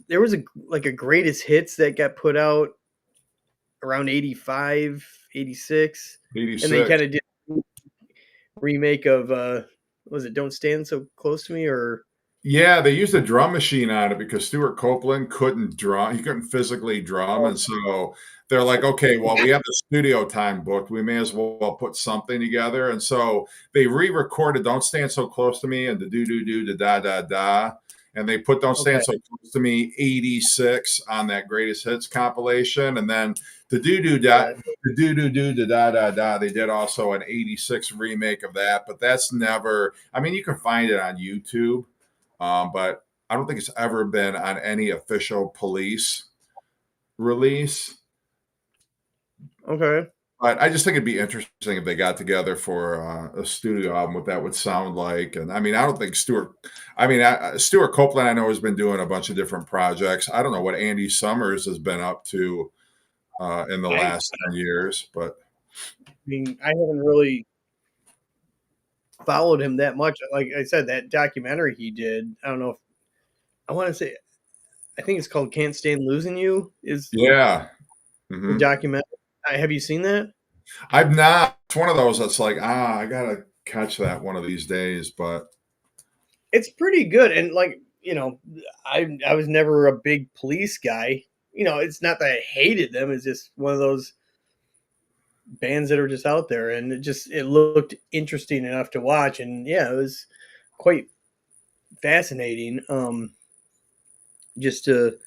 there was a greatest hits that got put out around 85, 86, 86. and they kind of did a remake of was it Don't Stand So Close to Me? Or yeah, they used a drum machine on it because Stuart Copeland couldn't drum. He couldn't physically drum. And so they're like, okay, well, we have the studio time booked. We may as well put something together. And so they re-recorded Don't Stand So Close to Me and the do-do-do, the da-da-da. And they put Don't Stand So Close to Me 86 on that Greatest Hits compilation. And then the do-do-da, the do-do-do, the da-da-da, they did also an 86 remake of that. But that's never, I mean, you can find it on YouTube. But I don't think it's ever been on any official Police release. Okay. But I just think it'd be interesting if they got together for a studio album, what that would sound like. And I mean, I don't think Stuart Copeland, I know, has been doing a bunch of different projects. I don't know what Andy Summers has been up to in the last 10 years, but I mean, I haven't really followed him that much. Like I said, that documentary he did, I don't know if I want to say, I think it's called Can't Stand Losing You is yeah. the documentary. Have you seen that? I've not. It's one of those that's like, I gotta catch that one of these days, but it's pretty good. And I was never a big Police guy. It's not that I hated them. It's just one of those bands that are just out there, and it looked interesting enough to watch. And yeah, it was quite fascinating. Just to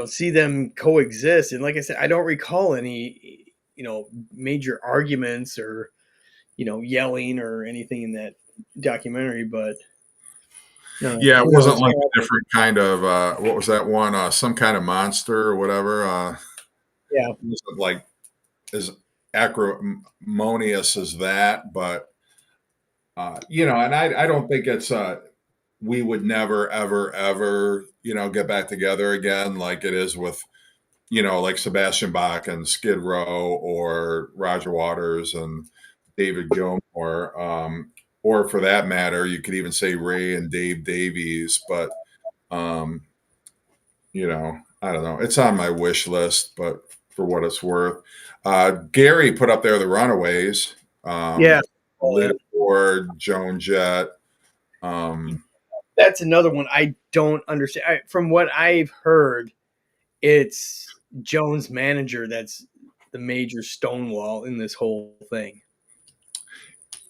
see them coexist. And like I said, I don't recall any major arguments or yelling or anything in that documentary, but No, Yeah, it who wasn't knows? like a different kind of what was that one? Some kind of monster or whatever. Yeah, It wasn't like as acrimonious as that, but and I don't think it's we would never ever ever get back together again like it is with like Sebastian Bach and Skid Row or Roger Waters and David Gilmour, or for that matter, you could even say Ray and Dave Davies. But um, I don't know. It's on my wish list, but for what it's worth, Gary put up there the Runaways, yeah. Lita Ford, Joan Jett. Um, That's another one I don't understand. From what I've heard, it's Jones' manager that's the major stonewall in this whole thing.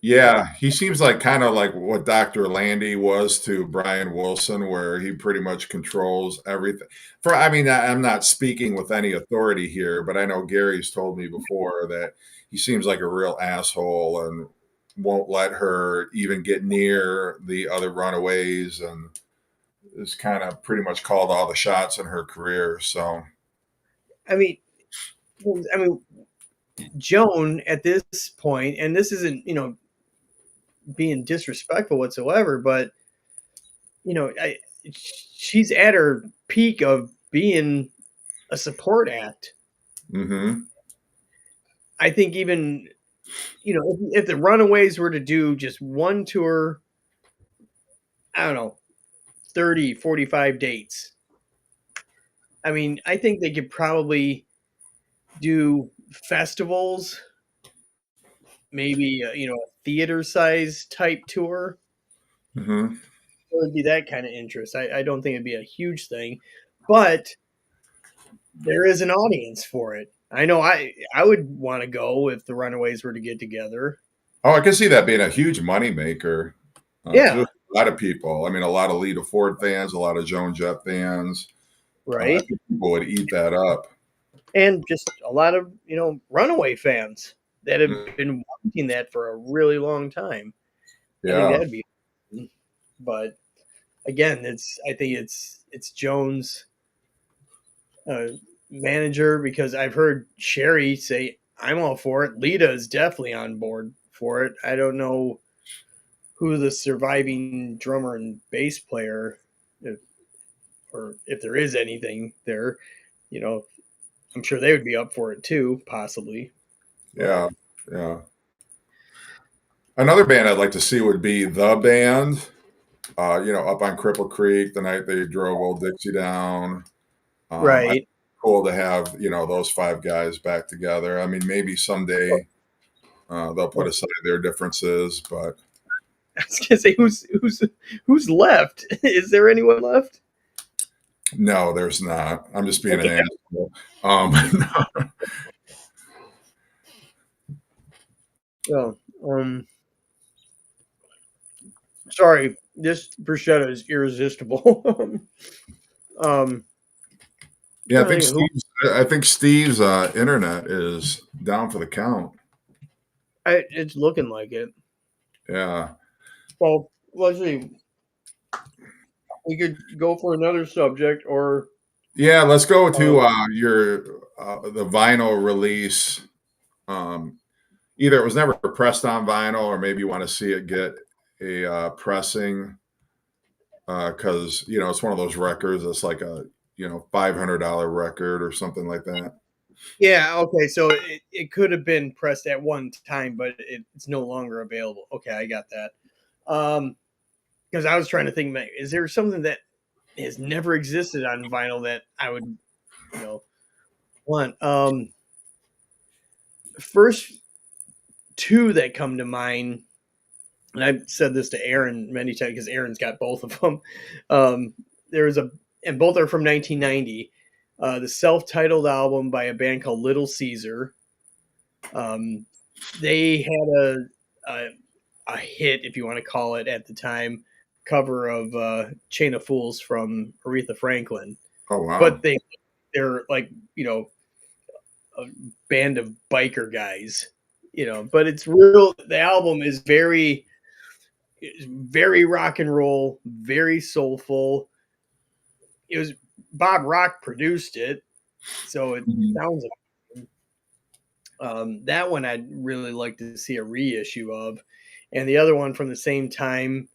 Yeah, he seems like kind of like what Dr. Landy was to Brian Wilson, where he pretty much controls everything. I mean, I'm not speaking with any authority here, but I know Gary's told me before that he seems like a real asshole and won't let her even get near the other runaways, and is kind of pretty much called all the shots in her career. So, I mean, Joan at this point, and this isn't being disrespectful whatsoever, but she's at her peak of being a support act. mm-hmm. I think even if the Runaways were to do just one tour, I don't know, 30, 45 dates. I mean, I think they could probably do festivals, maybe a theater size type tour. Mm-hmm. It would be that kind of interest. I don't think it'd be a huge thing, but there is an audience for it. I know I would want to go if the Runaways were to get together. Oh, I can see that being a huge moneymaker. Because Yeah, there's a lot of people. I mean, a lot of Lita Ford fans, a lot of Joan Jett fans. I right. think people would eat that up. And just a lot of Runaway fans that have Mm, been wanting that for a really long time. I think yeah. that'd be, but again, I think it's Jones' uh, manager, because I've heard Sherry say I'm all for it. Lita is definitely on board for it. I don't know who the surviving drummer and bass player, if, or if there is anything there. You know, I'm sure they would be up for it too, possibly. But Yeah. Yeah. Another band I'd like to see would be The Band, up on Cripple Creek the night they drove Old Dixie down. I right. cool to have, those five guys back together. I mean, maybe someday they'll put aside their differences, but I was gonna say who's left? Is there anyone left? no, there's not. I'm just being an Okay. asshole. Um, Oh, sorry. This bruschetta is irresistible. um, Yeah, trying to think who I think Steve's internet is down for the count. it's looking like it. Yeah. Well, let's see. We could go for another subject, or Yeah, let's go uh, to your the vinyl release. Um, Either it was never pressed on vinyl, or maybe you want to see it get a pressing because it's one of those records that's like a $500 record or something like that. yeah, okay. So it could have been pressed at one time, but it's no longer available. Okay, I got that. Because I was trying to think, is there something that has never existed on vinyl that I would, want? First two that come to mind, and I've said this to Aaron many times because Aaron's got both of them. There's and both are from 1990. The self-titled album by a band called Little Caesar. They had a hit, if you want to call it, at the time, cover of Chain of Fools from Aretha Franklin. Oh wow. But they're like, a band of biker guys, but it's real. The album is very, It's very rock and roll, very soulful. It was Bob Rock produced it, so it sounds that one I'd really like to see a reissue of. And the other one from the same time,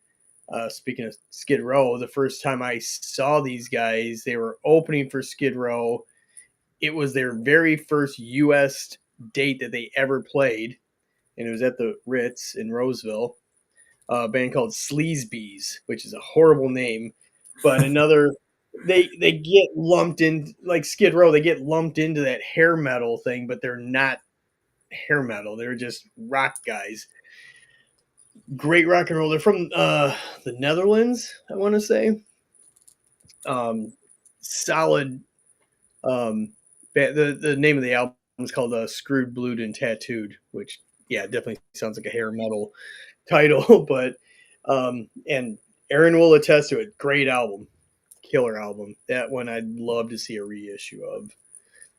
speaking of Skid Row, the first time I saw these guys, they were opening for Skid Row. It was their very first U.S. date that they ever played, and it was at the Ritz in Roseville. A band called Sleazebees, which is a horrible name, but another. They get lumped in like Skid Row. They get lumped into that hair metal thing, but they're not hair metal. They're just rock guys. Great rock and roll. They're from the Netherlands, I want to say. Solid. The name of the album is called "Screwed, Blued, and Tattooed," which definitely sounds like a hair metal title. But and Aaron will attest to it. Great album, killer album. That one I'd love to see a reissue of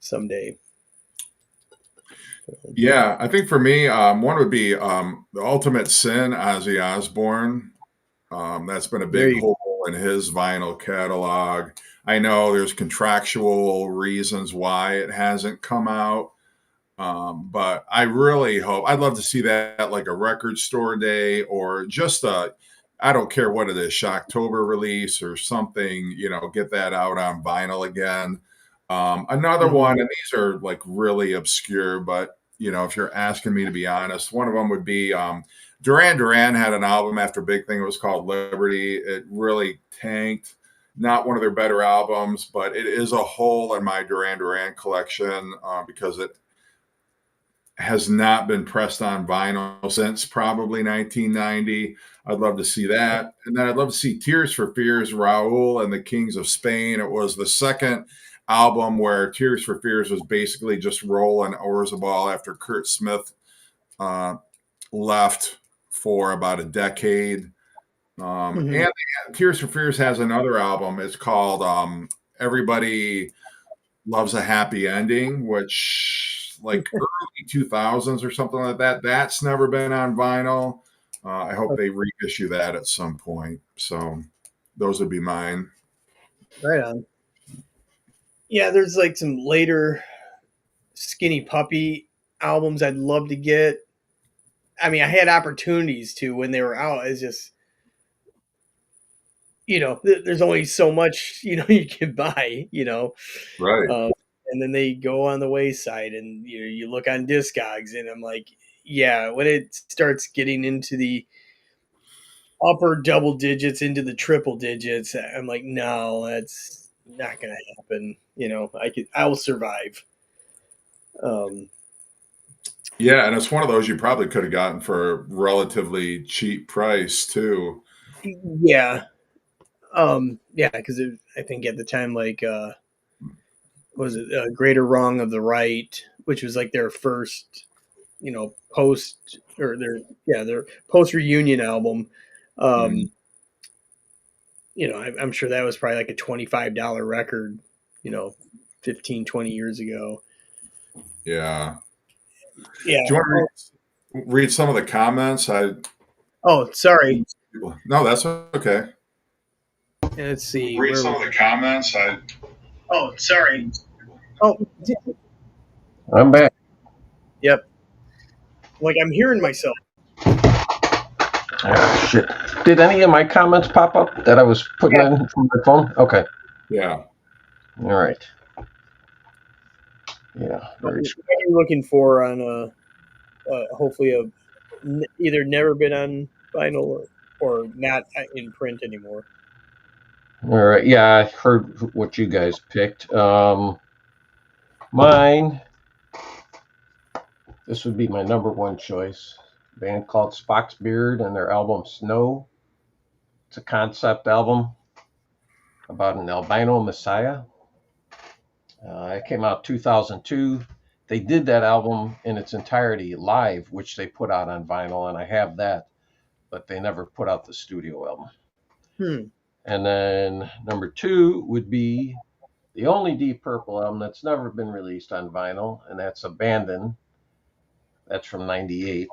someday. Yeah, I think for me, one would be The Ultimate Sin, Ozzy Osbourne. That's been a big hole in his vinyl catalog. I know there's contractual reasons why it hasn't come out, but I really hope, I'd love to see that like a record store day or just I don't care what it is, Shocktober release or something, get that out on vinyl again. Another one, and these are like really obscure, but if you're asking me to be honest, one of them would be Duran Duran had an album after Big Thing. It was called Liberty. It really tanked. Not one of their better albums, but it is a hole in my Duran Duran collection because it has not been pressed on vinyl since probably 1990. I'd love to see that. And then I'd love to see Tears for Fears, Raul and the Kings of Spain. It was the second album where Tears for Fears was basically just rolling Orzabal after Kurt Smith left for about a decade. And Tears for Fears has another album. It's called Everybody Loves a Happy Ending, which like early 2000s or something like that. That's never been on vinyl. I hope they reissue that at some point. So those would be mine. Right on. Yeah, there's like some later Skinny Puppy albums I'd love to get. I mean, I had opportunities to when they were out. It's just, there's only so much, you can buy, Right. And then they go on the wayside and, you look on Discogs and I'm like, yeah, when it starts getting into the upper double digits, into the triple digits, I'm like, no, that's not going to happen. I will survive. Yeah, and it's one of those you probably could have gotten for a relatively cheap price too. Yeah. Because I think at the time, like, was it Greater Wrong of the Right, which was like their first, post or their post reunion album. I'm sure that was probably like a $25 record, 15, 20 years ago. Yeah. Yeah. Do you want to read some of the comments? Oh, sorry. No, that's okay. Let's see. Read some of the comments. Oh, sorry. Oh, I'm back. Yep. Like I'm hearing myself. Oh, shit. Did any of my comments pop up that I was putting in from my phone? Okay. Yeah. All right. Yeah. What are you looking for on hopefully either never been on vinyl or not in print anymore? All right. Yeah, I heard what you guys picked. Mine. This would be my number one choice. A band called Spock's Beard and their album Snow. It's a concept album about an albino messiah. It came out 2002. They did that album in its entirety live, which they put out on vinyl, and I have that, but they never put out the studio album. And then number two would be the only Deep Purple album that's never been released on vinyl, and that's Abandon. That's from '98.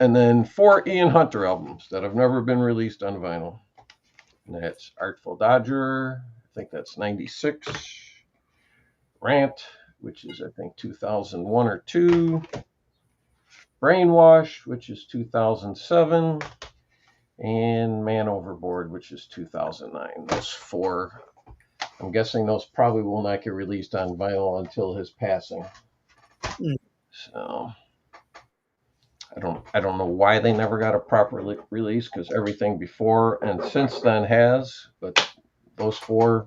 And And then 4 Ian Hunter albums that have never been released on vinyl. And that's Artful Dodger, I think that's 96. Rant, which is I think 2001 or 2. Brainwash, which is 2007. And Man Overboard, which is 2009. Those 4. I'm guessing those probably will not get released on vinyl until his passing. So I don't know why they never got a proper release, because everything before and since then has, but those 4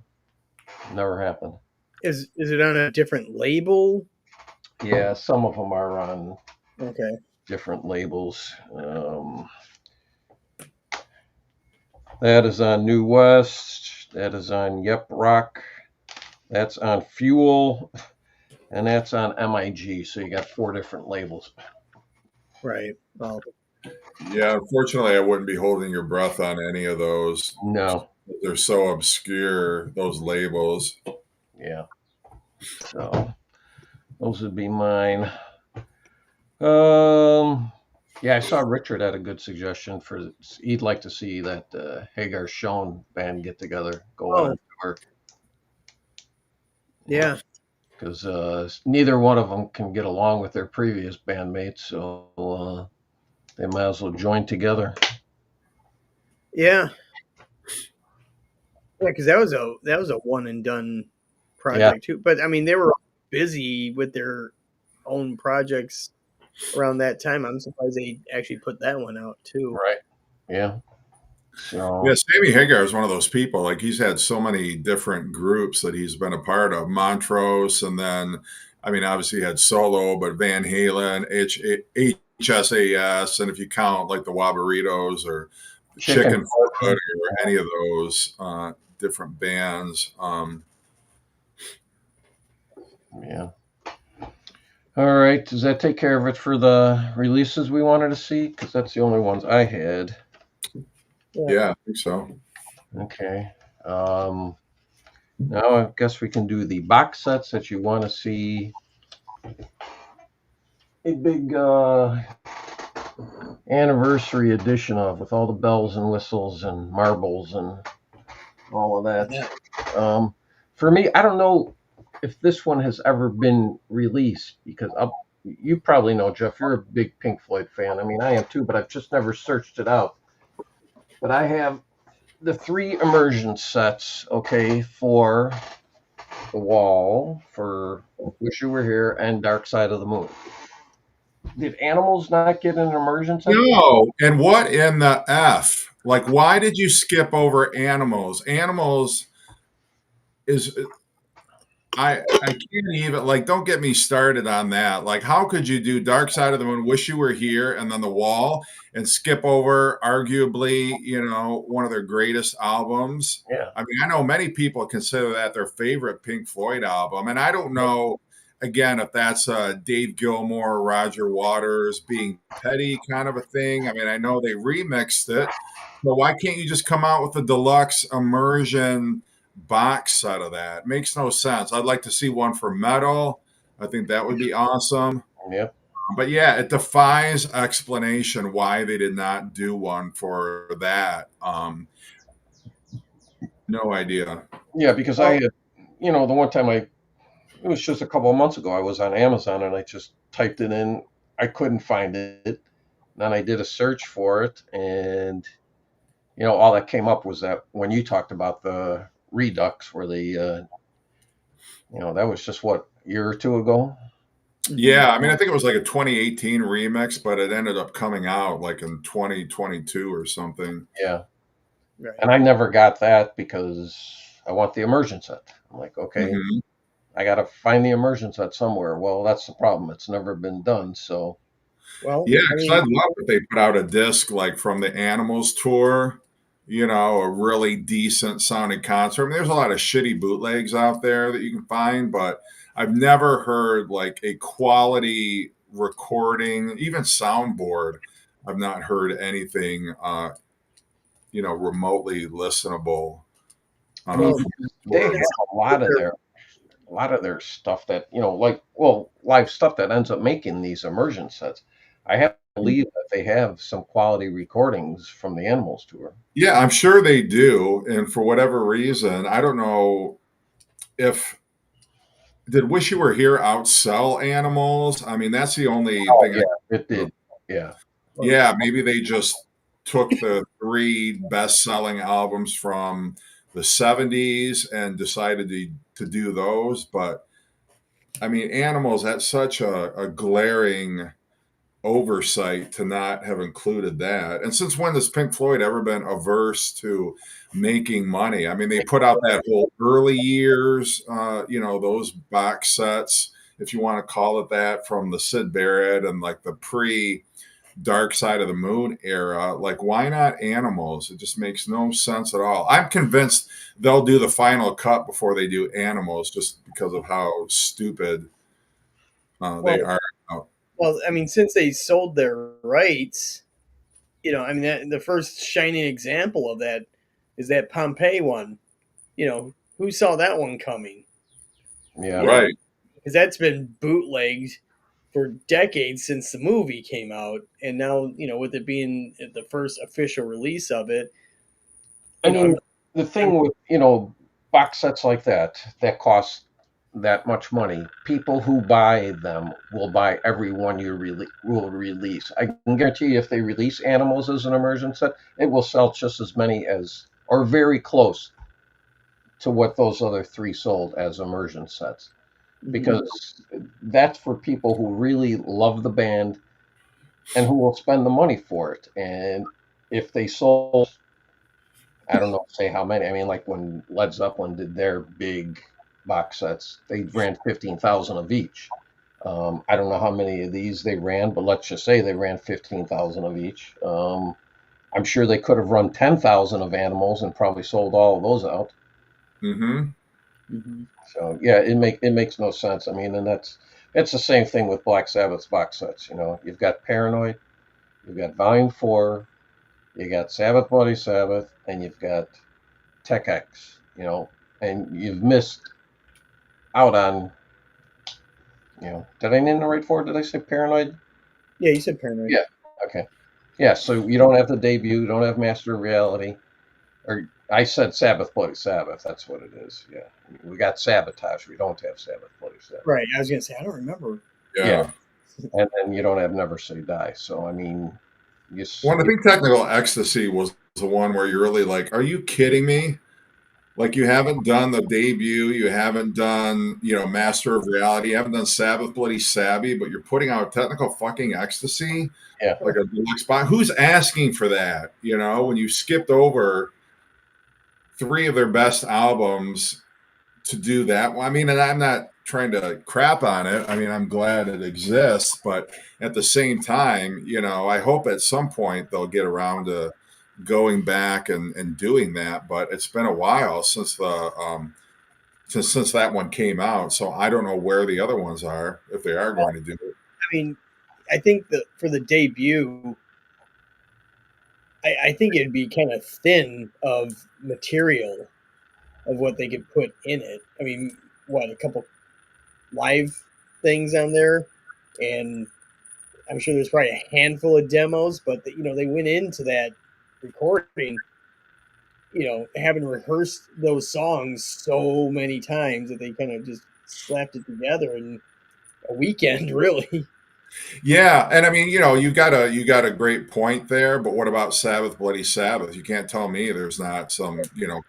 never happened. Is it on a different label? Yeah, some of them are on different labels. That is on New West. That is on Yep Rock. That's on Fuel. And that's on MIG. So you got 4 different labels. Right. Well, Yeah, unfortunately, I wouldn't be holding your breath on any of those. No. They're so obscure, those labels. Yeah. So those would be mine. Yeah, I saw Richard had a good suggestion for. He'd like to see that Hagar Schoen band get together, go on tour. Yeah. Because neither one of them can get along with their previous bandmates, so they might as well join together. Yeah. Yeah, because that was a one and done project too. But I mean, they were busy with their own projects around that time. I'm surprised they actually put that one out too. Right. Yeah. So yeah, Sammy Hagar is one of those people. Like, he's had so many different groups that he's been a part of. Montrose, and then, I mean, obviously he had solo, but Van Halen, HSAS, and if you count like the Wabaritos or Chicken Foot or any of those different bands. Yeah. All right. Does that take care of it for the releases we wanted to see? Because that's the only ones I had. Yeah, I think so. Okay. Now I guess we can do the box sets that you want to see. A big anniversary edition of, with all the bells and whistles and marbles and all of that. Yeah. For me, I don't know if this one has ever been released, because you probably know, Jeff, you're a big Pink Floyd fan. I mean, I am too, but I've just never searched it out. But I have the 3 immersion sets, for The Wall, for Wish You Were Here, and Dark Side of the Moon. Did Animals not get an immersion set? No. And what in the F? Like, why did you skip over Animals? Animals is... I can't even, like, don't get me started on that. Like, how could you do Dark Side of the Moon, Wish You Were Here, and then The Wall, and skip over arguably, one of their greatest albums? Yeah. I mean, I know many people consider that their favorite Pink Floyd album, and I don't know, again, if that's Dave Gilmour, Roger Waters being petty kind of a thing. I mean, I know they remixed it, but why can't you just come out with a deluxe immersion box set of that? Makes no sense. I'd like to see one for metal. I think that would be awesome. Yep. But yeah, it defies explanation why they did not do one for that. No idea. Yeah, because I had, the one time it was just a couple of months ago, I was on Amazon and I just typed it in. I couldn't find it. Then I did a search for it, and all that came up was that when you talked about the Redux, where they, that was just a year or 2 ago. Yeah, I mean, I think it was like a 2018 remix, but it ended up coming out like in 2022 or something. Yeah. Right. And I never got that because I want the immersion set. I'm like, okay, I got to find the immersion set somewhere. Well, that's the problem. It's never been done. So, yeah, because I'd love if they put out a disc like from the Animals tour, a really decent sounding concert. I mean, there's a lot of shitty bootlegs out there that you can find, but I've never heard like a quality recording, even soundboard. I've not heard anything, remotely listenable. They have a lot of their stuff that, live stuff that ends up making these immersion sets. I have believe that they have some quality recordings from the Animals tour. Yeah, I'm sure they do. And for whatever reason, I don't know if did Wish You Were Here outsell Animals? I mean, that's the only Oh thing I yeah, it did. Yeah. yeah, maybe they just took the three best-selling albums from the 70s and decided to do those. But I mean, Animals, that's such a glaring oversight to not have included that. And since when has Pink Floyd ever been averse to making money? I mean, they put out that whole early years, those box sets, if you want to call it that, from the Syd Barrett and like the pre Dark Side of the Moon era. Like, why not Animals? It just makes no sense at all. I'm convinced they'll do the final cut before they do Animals, just because of how stupid they are. Well, I mean, since they sold their rights, I mean, the first shining example of that is that Pompeii one. Who saw that one coming? Yeah. Right. Because that's been bootlegged for decades since the movie came out, and now with it being the first official release of it. I mean, the thing with box sets like that cost that much money, people who buy them will buy every one you will release. I can guarantee you, if they release Animals as an immersion set, it will sell just as many as, or very close to what those other three sold as immersion sets, because that's for people who really love the band and who will spend the money for it. And if they sold, I don't know, say how many. I mean, like when Led Zeppelin did their big box sets, they ran 15,000 of each. I don't know how many of these they ran, but let's just say they ran 15,000 of each. I'm sure they could have run 10,000 of Animals and probably sold all of those out. So yeah, it makes no sense. I mean, and it's the same thing with Black Sabbath's box sets. You've got Paranoid, you've got Volume 4, you got Sabbath Bloody Sabbath, and you've got Tech X. And you've missed out on. Did I name the right four? Did I say Paranoid? Yeah, you said Paranoid. Yeah. Okay. Yeah. So you don't have the debut. You don't have Master of Reality. Or I said Sabbath Bloody Sabbath. That's what it is. Yeah. We got Sabotage. We don't have Sabbath Bloody Sabbath. Right. I was gonna say I don't remember. Yeah. And then you don't have Never Say Die. So I mean, I think Technical Ecstasy was the one where you're really like, are you kidding me? Like, you haven't done the debut, you haven't done, Master of Reality, you haven't done Sabbath Bloody Sabby, but you're putting out Technical fucking Ecstasy, like a deluxe box. Who's asking for that? When you skipped over three of their best albums to do that. Well, I mean, and I'm not trying to crap on it. I mean, I'm glad it exists, but at the same time, I hope at some point they'll get around to going back and doing that. But it's been a while since since that one came out, so I don't know where the other ones are, if they are going to do it. I mean, I think that for the debut, I think it'd be kind of thin of material of what they could put in it. I mean, a couple live things on there, and I'm sure there's probably a handful of demos, but they went into that recording, having rehearsed those songs so many times that they kind of just slapped it together in a weekend, really. Yeah, and I mean, you got a great point there, but what about Sabbath Bloody Sabbath? You can't tell me there's not some,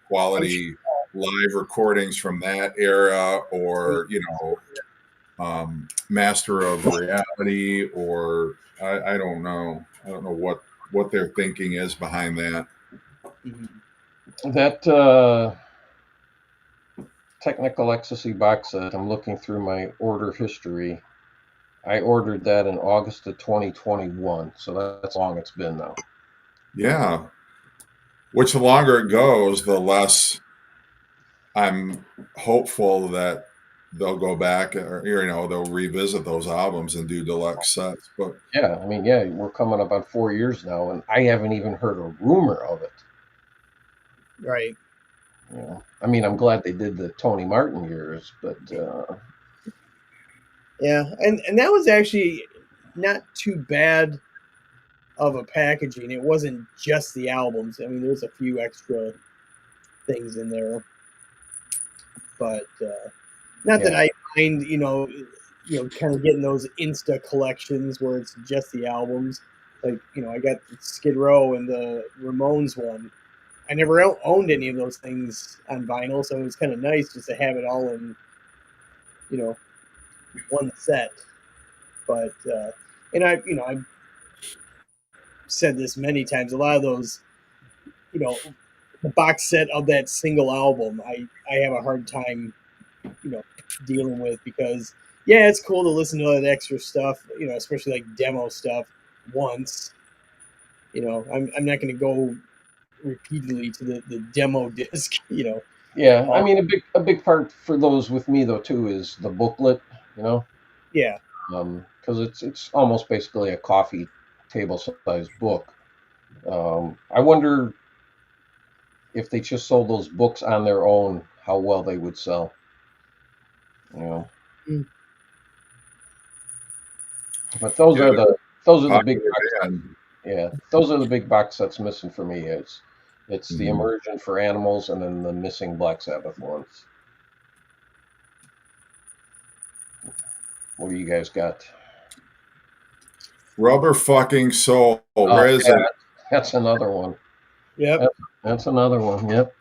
quality live recordings from that era, or Master of Reality, or I don't know. I don't know what their thinking is behind that. That Technical Ecstasy box set, I'm looking through my order history. I ordered that in August of 2021, so that's how long it's been now. Yeah. Which, the longer it goes, the less I'm hopeful that they'll go back, or they'll revisit those albums and do deluxe sets. But yeah, I mean, yeah, we're coming up on 4 years now, and I haven't even heard a rumor of it. Right. I mean, I'm glad they did the Tony Martin years, but yeah, and that was actually not too bad of a packaging. It wasn't just the albums. I mean, there's a few extra things in there, but not that I mind, kind of getting those Insta collections where it's just the albums. Like, I got Skid Row and the Ramones one. I never owned any of those things on vinyl, so it was kind of nice just to have it all in, one set. But and I've said this many times. A lot of those, the box set of that single album, I have a hard time, dealing with, because yeah, it's cool to listen to all that extra stuff, especially like demo stuff once. I'm not going to go repeatedly to the demo disc. Yeah, I mean a big part for those with me though too is the booklet, Yeah, because it's almost basically a coffee table sized book. I wonder if they just sold those books on their own, how well they would sell. Mm. But those are the big band. yeah, those are the big box sets missing for me. It's the Mhm. Immersion for Animals and then the missing Black Sabbath ones. What do you guys got? Rubber fucking Soul. Oh, Where is yeah, it? that's another one. yep. That's another one. Yep.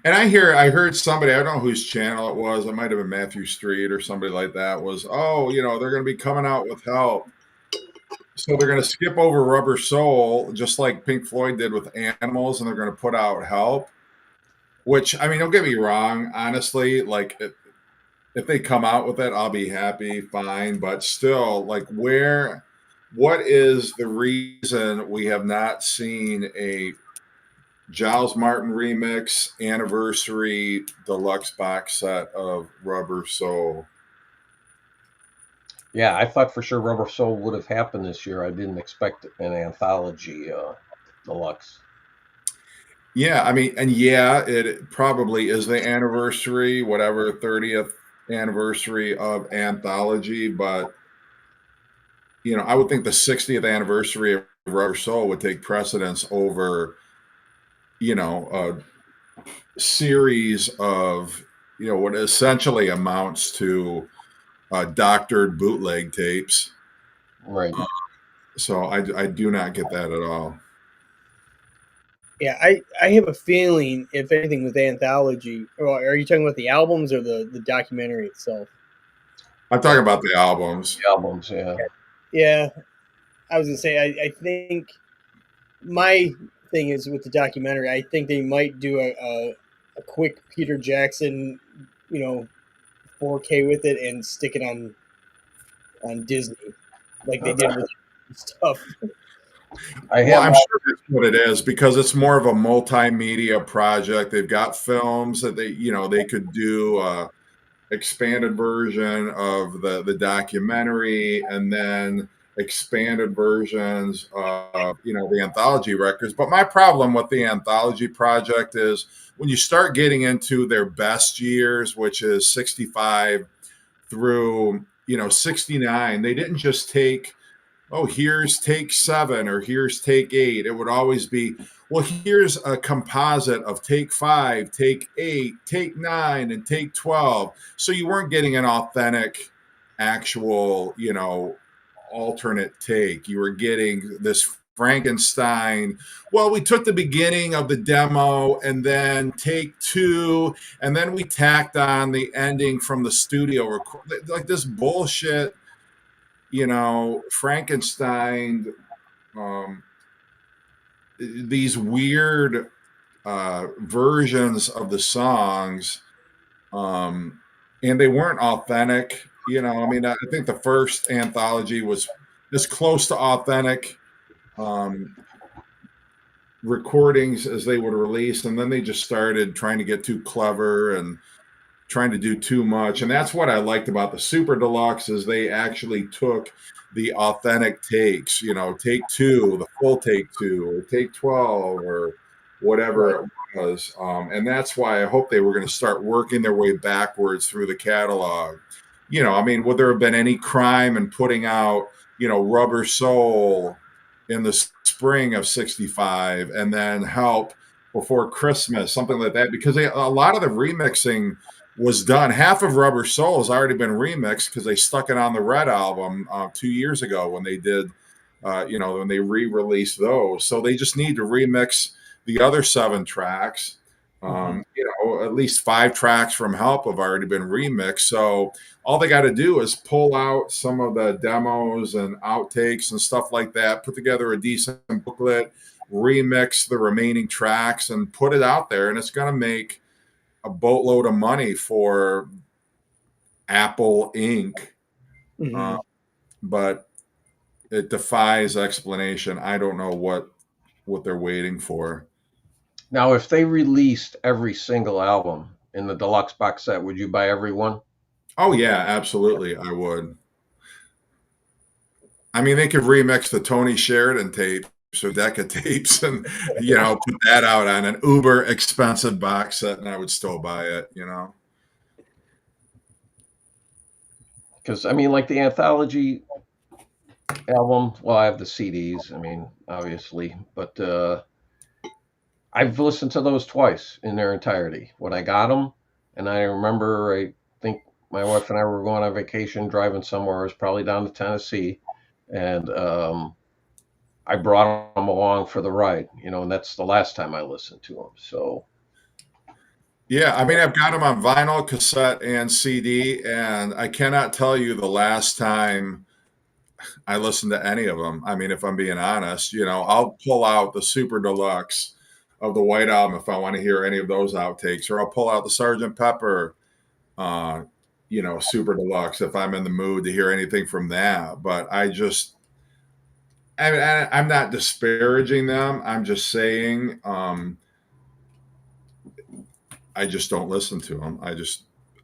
And I heard somebody, I don't know whose channel it was. It might have been Matthew Street or somebody like that. Was they're going to be coming out with Help, so they're going to skip over Rubber Soul, just like Pink Floyd did with Animals, and they're going to put out Help. Which, I mean, don't get me wrong. Honestly, like if they come out with it, I'll be happy, fine. But still, like, what is the reason we have not seen a Giles Martin remix anniversary deluxe box set of Rubber Soul? Yeah, I thought for sure Rubber Soul would have happened this year. I didn't expect an anthology deluxe. Yeah, I mean, and yeah, it probably is the anniversary, whatever, 30th anniversary of Anthology, but I would think the 60th anniversary of Rubber Soul would take precedence over, a series of, what essentially amounts to doctored bootleg tapes. Right. So I do not get that at all. Yeah, I have a feeling, if anything, with Anthology, or are you talking about the albums or the documentary itself? I'm talking about the albums. The albums, yeah. Yeah, I was gonna say I think my thing is with the documentary. I think they might do a quick Peter Jackson, 4K with it and stick it on Disney, like they did with stuff. I Well, have I'm sure that's what it is, because it's more of a multimedia project. They've got films that they could do a expanded version of the documentary, and then expanded versions of the anthology records. But my problem with the anthology project is when you start getting into their best years, which is 65 through 69, they didn't just take, oh, here's take 7 or here's take 8. It would always be, well, here's a composite of take 5, take 8, take 9, and take 12. So you weren't getting an authentic, actual, alternate take. You were getting this Frankenstein. Well, we took the beginning of the demo and then take 2, and then we tacked on the ending from the studio record, like this bullshit. Frankenstein, these weird versions of the songs, and they weren't authentic. I mean, I think the first anthology was as close to authentic recordings as they would release, and then they just started trying to get too clever and trying to do too much. And that's what I liked about the Super Deluxe, is they actually took the authentic takes, take 2, the full take 2, or take 12, or whatever it was. And that's why I hope they were going to start working their way backwards through the catalog. I mean, would there have been any crime in putting out, Rubber Soul, in the spring of 65 and then Help before Christmas, something like that, because a lot of the remixing was done. Half of Rubber Soul has already been remixed because they stuck it on the Red album 2 years ago when they did, when they re-released those. So they just need to remix the other 7 tracks. At least 5 tracks from Help have already been remixed. So all they got to do is pull out some of the demos and outtakes and stuff like that, put together a decent booklet, remix the remaining tracks, and put it out there. And it's going to make a boatload of money for Apple Inc. But it defies explanation. I don't know what they're waiting for. Now, if they released every single album in the deluxe box set, would you buy every one? Oh yeah, absolutely, I would. I mean, they could remix the Tony Sheridan tapes or Decca tapes and, put that out on an uber expensive box set, and I would still buy it, Because, I mean, like the anthology album, well, I have the CDs, I mean, obviously, but I've listened to those twice in their entirety when I got them. And I remember, I think my wife and I were going on vacation, driving somewhere. It was probably down to Tennessee. And I brought them along for the ride, and that's the last time I listened to them. So, yeah, I mean, I've got them on vinyl, cassette, and CD, and I cannot tell you the last time I listened to any of them. I mean, if I'm being honest, I'll pull out the Super Deluxe of the White Album if I want to hear any of those outtakes, or I'll pull out the Sgt. Pepper, Super Deluxe if I'm in the mood to hear anything from that. But I'm not disparaging them. I'm just saying, I just don't listen to them.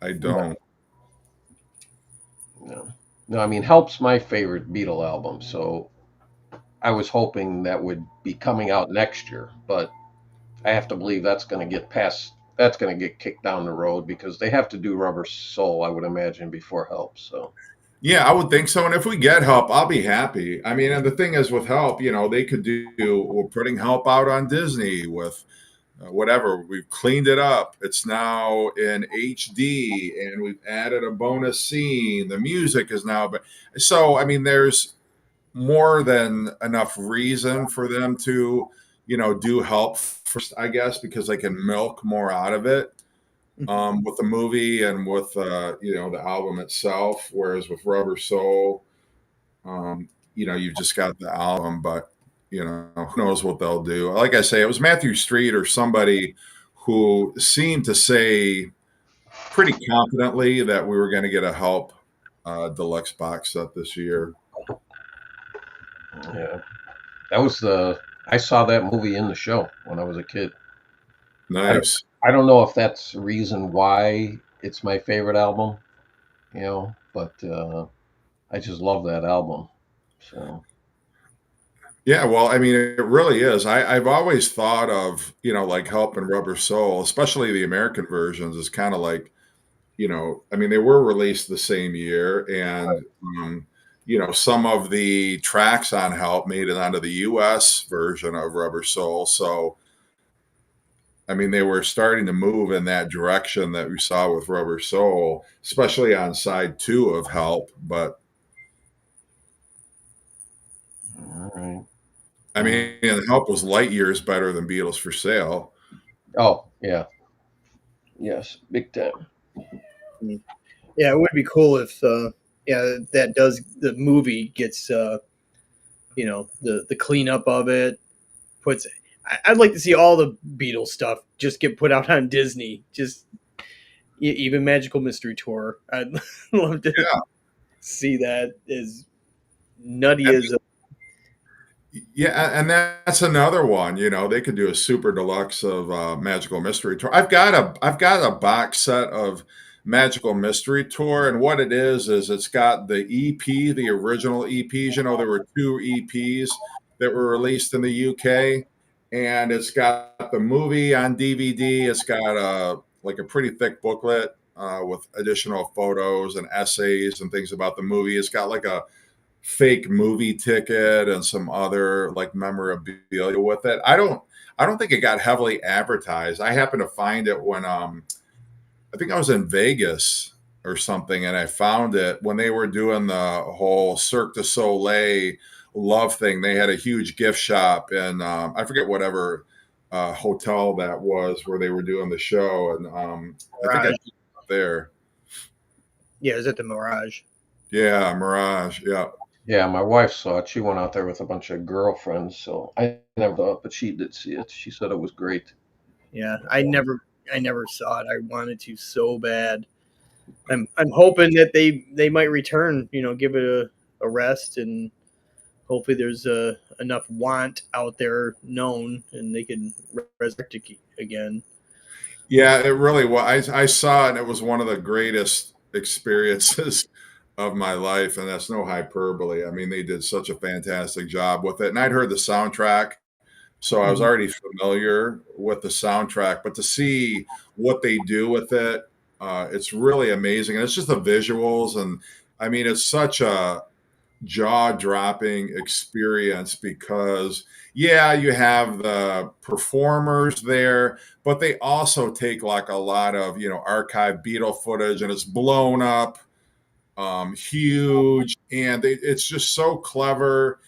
I don't. No, I mean, Help's my favorite Beatle album. So I was hoping that would be coming out next year, but I have to believe that's going to get kicked down the road because they have to do Rubber Soul, I would imagine, before Help. So, yeah, I would think so. And if we get Help, I'll be happy. I mean, and the thing is with Help, they could we're putting Help out on Disney with whatever. We've cleaned it up. It's now in HD and we've added a bonus scene. The music is now, so, I mean, there's more than enough reason for them to, do Help first, I guess, because they can milk more out of it. With the movie and with the album itself, whereas with Rubber Soul, you've just got the album, but who knows what they'll do. Like I say, it was Matthew Street or somebody who seemed to say pretty confidently that we were going to get a Help deluxe box set this year. yeah, I saw that movie in the show when I was a kid. Nice. I don't know if that's the reason why it's my favorite album, but I just love that album. So, Yeah, well, I mean, it really is. I've always thought of, like Help and Rubber Soul, especially the American versions, is kind of like, I mean, they were released the same year, and some of the tracks on Help made it onto the U.S. version of Rubber Soul. So, I mean, they were starting to move in that direction that we saw with Rubber Soul, especially on side 2 of Help. But all right. I mean, Help was light years better than Beatles for Sale. Oh, yeah. Yes, big time. Yeah, it would be cool if the movie gets the cleanup of it. I'd like to see all the Beatles stuff just get put out on Disney. Just even Magical Mystery Tour. I'd love to see that as nutty as. Yeah, and that's another one. They could do a super deluxe of Magical Mystery Tour. I've got a box set of Magical Mystery Tour, and what it is it's got the EP, the original EPs. There were 2 EPs that were released in the UK, and it's got the movie on DVD. It's got a pretty thick booklet with additional photos and essays and things about the movie. It's got like a fake movie ticket and some other like memorabilia with it. I don't think it got heavily advertised. I happened to find it when I think I was in Vegas or something, and I found it when they were doing the whole Cirque du Soleil love thing. They had a huge gift shop, and I forget whatever hotel that was where they were doing the show, and I think I Mirage. picked it up there. Yeah, it was at the Mirage. Yeah, Mirage. Yeah. Yeah, my wife saw it. She went out there with a bunch of girlfriends, so I never thought, but she did see it. She said it was great. Yeah, I never saw it. I wanted to so bad. I'm hoping that they might return. Give it a rest, and hopefully there's enough want out there known, and they can resurrect it again. Yeah, it really was. I saw it, and it was one of the greatest experiences of my life, and that's no hyperbole. I mean, they did such a fantastic job with it, and I'd heard the soundtrack, so I was Mhm. already familiar with the soundtrack. But to see what they do with it, it's really amazing, and it's just the visuals, and I mean, it's such a jaw-dropping experience because yeah, you have the performers there, but they also take like a lot of archive Beatle footage, and it's blown up huge, and it's just so clever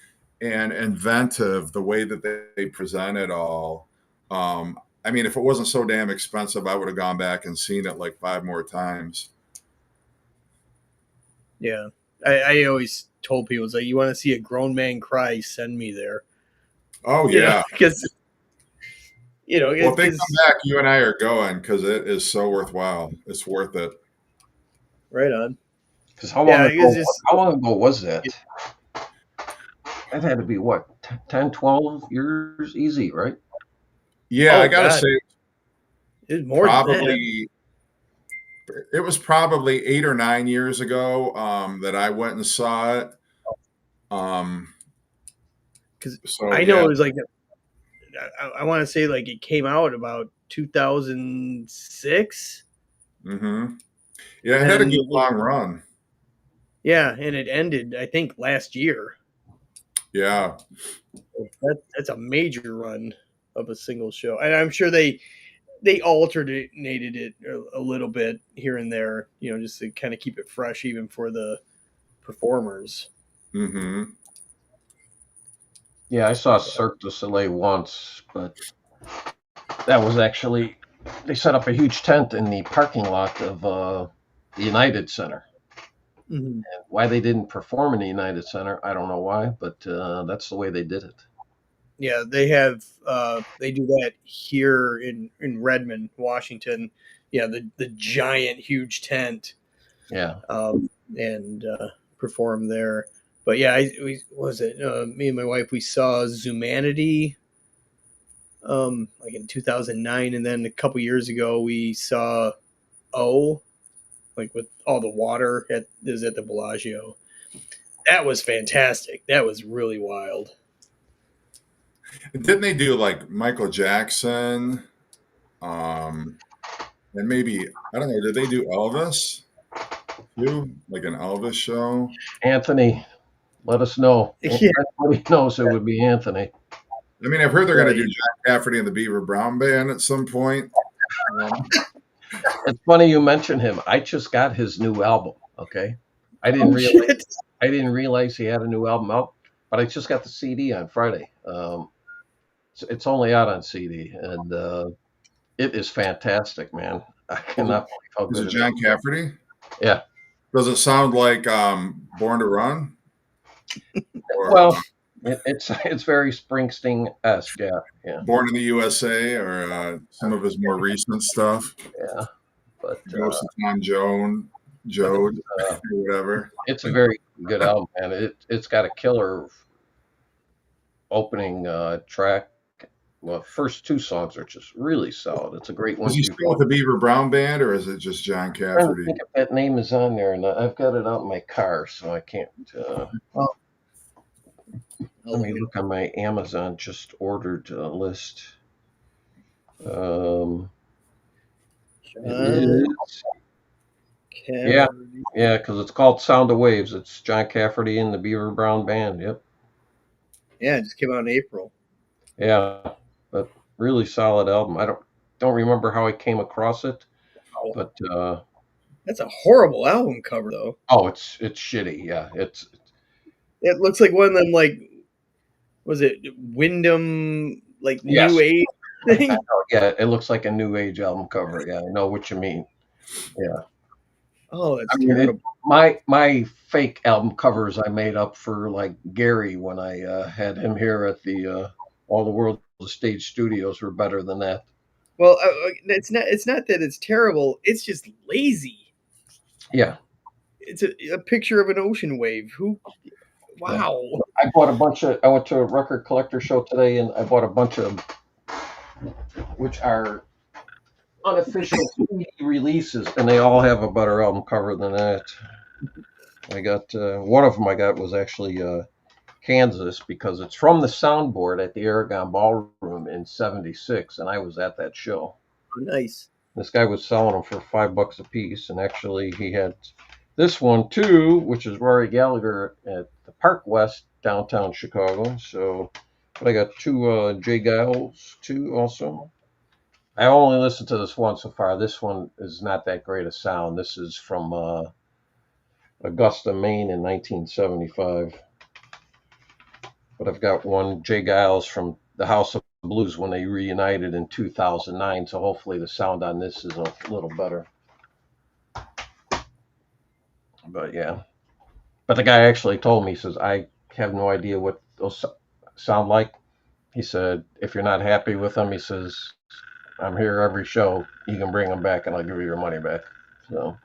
and inventive the way that they present it all. I mean, if it wasn't so damn expensive, I would have gone back and seen it like 5 more times. Yeah, I always told people, it's like, you want to see a grown man cry, send me there. Oh yeah. Because Well, if they come because back, you and I are going because it is so worthwhile. It's worth it. right on. Because Yeah, it's just how long ago was that? That had to be what, 10, 12 years easy, right? Yeah, I oh gotta god, say, it's more than that. probably it was probably 8 or 9 years ago that I went and saw it. Um, Because so I know yeah. it was like, I want to say like it came out about 2006, Hmm. Yeah, it had a and good long run. yeah, and it ended, I think, last year. Yeah. That's a major run of a single show, and I'm sure they alternated it a little bit here and there, just to kind of keep it fresh, even for the performers. Hmm. Yeah, I saw Cirque du Soleil once, but that was actually, they set up a huge tent in the parking lot of the United Center. Mhm. Why they didn't perform in the United Center, I don't know why, but that's the way they did it. Yeah, they do that here in Redmond, Washington. Yeah, the giant, huge tent, Yeah. and perform there. But yeah, what was it? Me and my wife, we saw Zumanity, like in 2009, and then a couple years ago we saw O, like with all the water is at the Bellagio. That was fantastic. That was really wild. Didn't they do like Michael Jackson? Um, and maybe I don't know. Did they do Elvis too? Like an Elvis show? Anthony, let us know. If Yeah, anybody knows, it would be Anthony. I mean, I've heard they're going to right. do John Cafferty and the Beaver Brown Band at some point. Um, It's funny you mention him. I just got his new album. Okay, I didn't Oh realize shit. he had a new album out, but I just got the CD on Friday. It's only out on CD, and it is fantastic, man. I cannot believe how is good it it is. John Cafferty? Yeah. Does it sound like Born to Run? Or Well, it's very Springsteen esque. Yeah. Yeah. Born in the USA, or some of his more recent stuff? Yeah. But Ghost of Tom but it's Joad, or whatever. it's a very good album, man. It's got a killer opening track. Well, first two songs are just really solid. It's a great Is one, he two, still with the Beaver Brown Band, or is it just John I'm trying to Cafferty? think if that name is on there, and I've got it out in my car, so I can't. Well, Let me look on my Amazon just ordered list. Um, it John is Yeah, Cafferty. yeah, because it's called Sound of Waves. It's John Cafferty and the Beaver Brown Band. Yep. Yeah, it just came out in April. Yeah, but really solid album. I don't remember how I came across it, Oh, but that's a horrible album cover, though. oh, it's shitty. Yeah, it's It looks like one of them, like, was it Wyndham, like, new yes. age thing? Oh, yeah, it looks like a new age album cover. Yeah, I know what you mean. Yeah, Oh, I that's mean it. terrible. My fake album covers I made up for like Gary when I had him here at the All the World Stage Studios were better than that. Well, it's not. It's not that it's terrible. It's just lazy. Yeah, It's a picture of an ocean wave. Who? yeah. Wow. I bought a bunch of. I went to a record collector show today, and I bought a bunch of which are unofficial CD releases, and they all have a better album cover than that. I got one of them. I got was actually Kansas because it's from the soundboard at the Aragon Ballroom in '76, and I was at that show. Nice. This guy was selling them for $5 a piece, and actually he had this one too, which is Rory Gallagher at the Park West, downtown Chicago. So, but I got two Jay Giles too also. I only listened to this one so far. This one is not that great a sound. This is from Augusta, Maine in 1975. But I've got one Jay Giles from the House of Blues when they reunited in 2009. So hopefully the sound on this is a little better. But yeah. But the guy actually told me, he says, I have no idea what those sound like. He said, if you're not happy with them, he says, I'm here every show. You can bring them back and I'll give you your money back. So,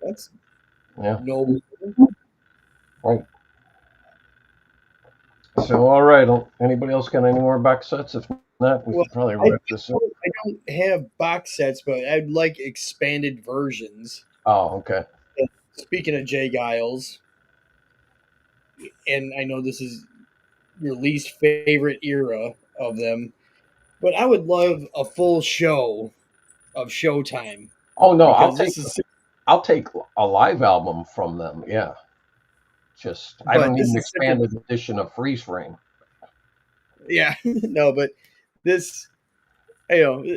That's yeah. no. Right. So, all right. Anybody else got any more box sets? If not, we Well, could probably I wrap this up. I don't have box sets, but I'd like expanded versions. Oh, okay. Speaking of Jay Giles, and I know this is your least favorite era of them, but I would love a full show of Showtime Oh no, because this is, I'll take a live album from them. Yeah. Just I but don't need this an is such a, expanded edition of Freeze Frame. yeah, no, but this, you know,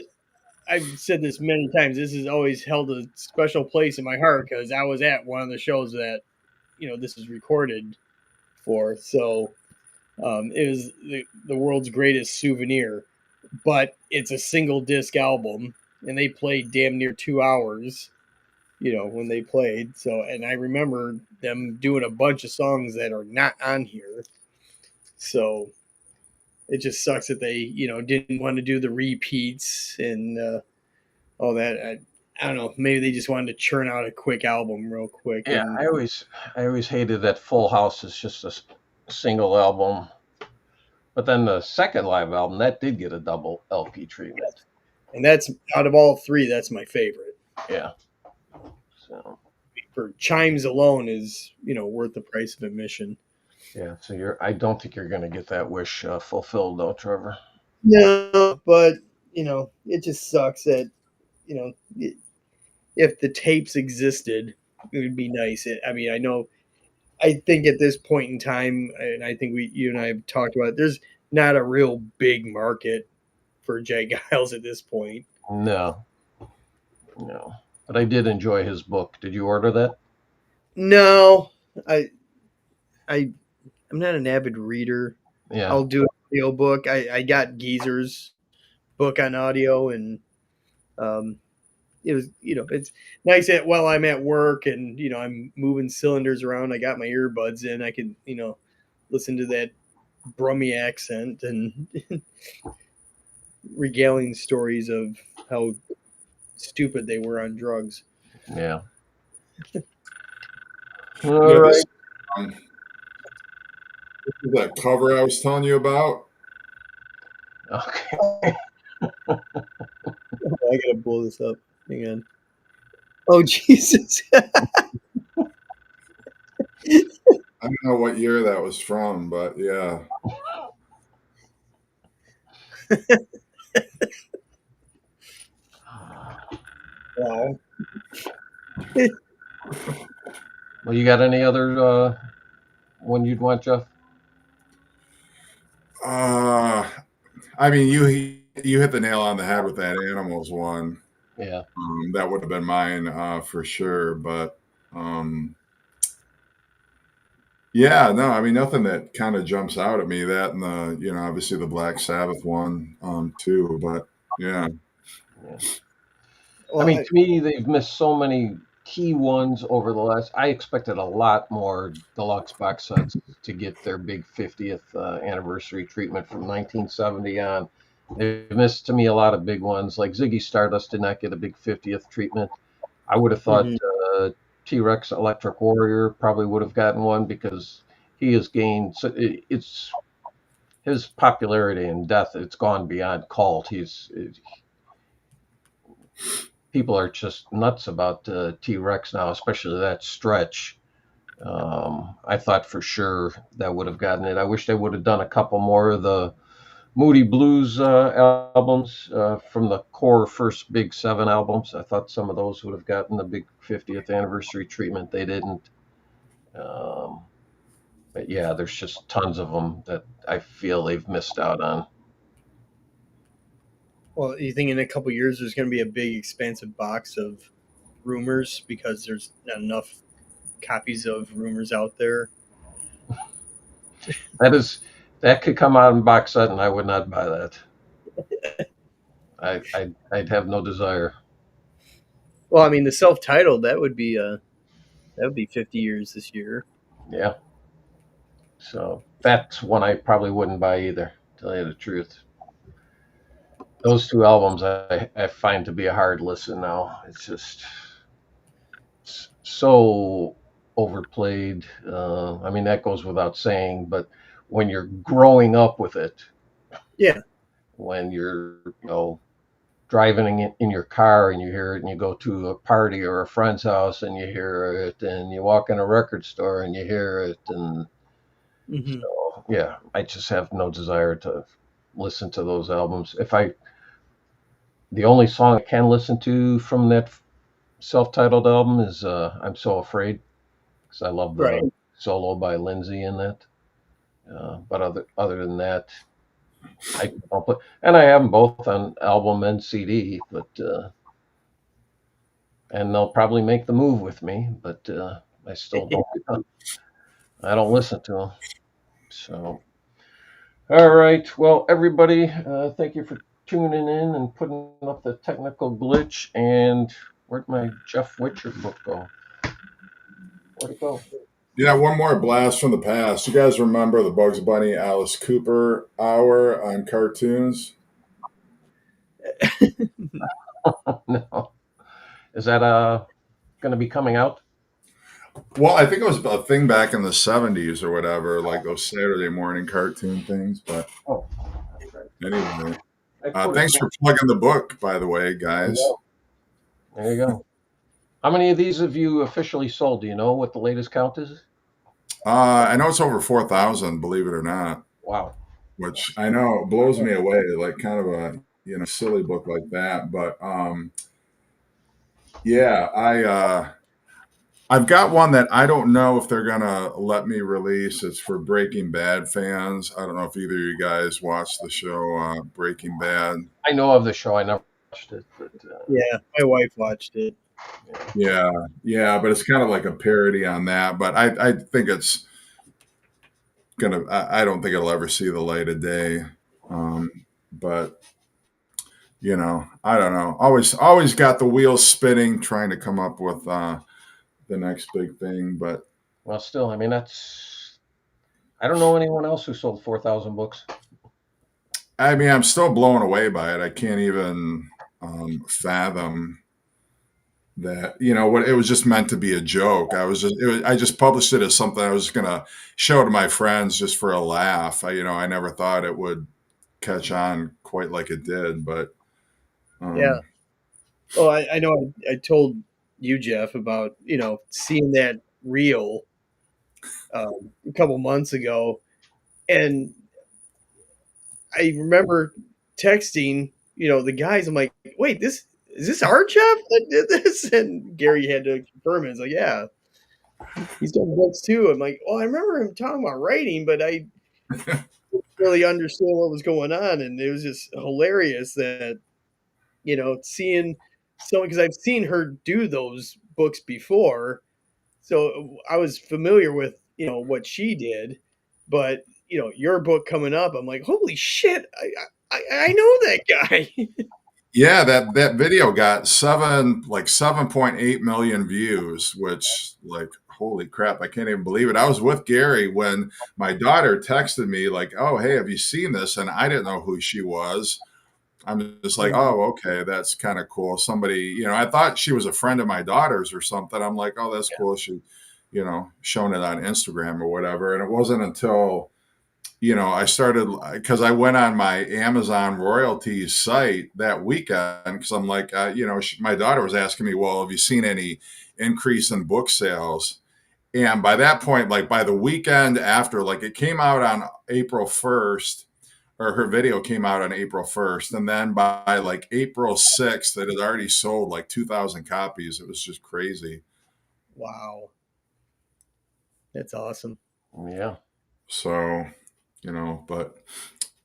I've said this many times. This has always held a special place in my heart because I was at one of the shows that, this is recorded for. So it was the world's greatest souvenir, but it's a single disc album, and they played damn near 2 hours. When they played. So, and I remember them doing a bunch of songs that are not on here. So it just sucks that they, didn't want to do the repeats and all that. I don't know. Maybe they just wanted to churn out a quick album real quick. Yeah, And I always hated that Full House is just a single album. But then the second live album that did get a double LP treatment. and that's out of all three, that's my favorite. Yeah. So For Chimes alone is, worth the price of admission. yeah, so I don't think you're going to get that wish fulfilled though, Trevor. No, but it just sucks that if the tapes existed, it would be nice. I mean, I think at this point in time, and I think you and I have talked about it, there's not a real big market for Jay Giles at this point. No, no. But I did enjoy his book. Did you order that? No, I, I, I'm not an avid reader. Yeah. I'll do an audio book. I got Geezer's book on audio, and um, it was, it's nice that while I'm at work and I'm moving cylinders around, I got my earbuds in, I can listen to that Brummy accent and regaling stories of how stupid they were on drugs. Yeah. All Yeah, right. um, this is that cover I was telling you about. Okay. I gotta blow this up. Hang on. Oh Jesus! I don't know what year that was from, but yeah. Wow. Well, you got any other one you'd want, Jeff? Uh, I mean, you hit the nail on the head with that animals one. Yeah. That would have been mine for sure. But yeah, no, I mean nothing that kind of jumps out at me. That and the obviously the Black Sabbath one too. But yeah, Yeah. I Well, mean, to me, they've missed so many key ones over the last. I expected a lot more deluxe box sets to get their big 50th anniversary treatment from 1970 on. They've missed to me a lot of big ones. Like Ziggy Stardust did not get a big 50th treatment. I would have thought mhm. T Rex Electric Warrior probably would have gotten one because he has gained. So it's his popularity and death. It's gone beyond cult. People are just nuts about T Rex now, especially that stretch. I thought for sure that would have gotten it. I wish they would have done a couple more of the Moody Blues albums from the core first big 7 albums. I thought some of those would have gotten the big 50th anniversary treatment. They didn't. Um, but yeah, there's just tons of them that I feel they've missed out on. Well, you think in a couple years there's going to be a big, expansive box of rumors because there's not enough copies of rumors out there? That is that could come out in box set, and I would not buy that. I'd have no desire. Well, I mean, the self-titled that would be 50 years this year. Yeah. So that's one I probably wouldn't buy either, to tell you the truth. Those 2 albums I find to be a hard listen now. It's just so overplayed. I mean, that goes without saying, but when you're growing up with it, Yeah. when you're, driving in your car and you hear it, and you go to a party or a friend's house and you hear it, and you walk in a record store and you hear it, and Hmm. so yeah, I just have no desire to listen to those albums. The only song I can listen to from that self-titled album is "I'm So Afraid" because I love Right. the solo by Lindsay in that. But other than that, I don't put, and I have them both on album and CD. But and they'll probably make the move with me, but I still don't. I don't listen to them. So, all right. Well, everybody, thank you for tuning in and putting up the technical glitch. And where'd my Jeff Whitcher book go? Where'd it go? yeah. One more blast from the past. You guys remember the Bugs Bunny Alice Cooper hour on cartoons? No. Is that going to be coming out? Well, I think it was a thing back in the '70s or whatever, like those Saturday morning cartoon things. But Oh, that's right. anyway, I put it. thanks for plugging the book, by the way, There you guys. go. There you go. How many of these have you officially sold? Do you know what the latest count is? I know it's over 4,000, believe it or not, Wow. which I know blows me away. Like kind of a silly book like that, but yeah, I've got one that I don't know if they're gonna let me release. It's for Breaking Bad fans. I don't know if either of you guys watched the show Breaking Bad. I know of the show. I never watched it, but Yeah, my wife watched it. Yeah, yeah, but it's kind of like a parody on that. But I think it's gonna. I don't think it'll ever see the light of day. But I don't know. Always got the wheels spinning, trying to come up with the next big thing. But well, still, I mean, that's. I don't know anyone else who sold 4,000 books. I mean, I'm still blown away by it. I can't even fathom that. What it was just meant to be a joke. I just published it as something I was just gonna show to my friends just for a laugh. I never thought it would catch on quite like it did, but Yeah. um, Well, I know I told you, Jeff, about seeing that reel a couple months ago, and I remember texting the guys. I'm like, wait, this is this our Jeff that did this? And Gary had to confirm it. It's like, yeah, he's done books too. I'm like, oh, I remember him talking about writing, but I didn't really understand what was going on. And it was just hilarious that, seeing someone, because I've seen her do those books before. So I was familiar with, what she did, but, your book coming up, I'm like, holy shit, I know that guy. Yeah, that video got 7.8 million views, which like holy crap, I can't even believe it. I was with Gary when my daughter texted me like, "Oh, hey, have you seen this?" And I didn't know who she was. I'm just like, "Oh, okay, that's kind of cool." Somebody, I thought she was a friend of my daughter's or something. I'm like, "Oh, that's cool." She, shown it on Instagram or whatever. And it wasn't until I started because I went on my Amazon royalties site that weekend because I'm like, my daughter was asking me, well, have you seen any increase in book sales? And by that point, like by the weekend after, like it came out on April 1st, or her video came out on April 1st. And then by like April 6th, it had already sold like 2,000 copies. It was just crazy. Wow. That's awesome. Yeah. So, but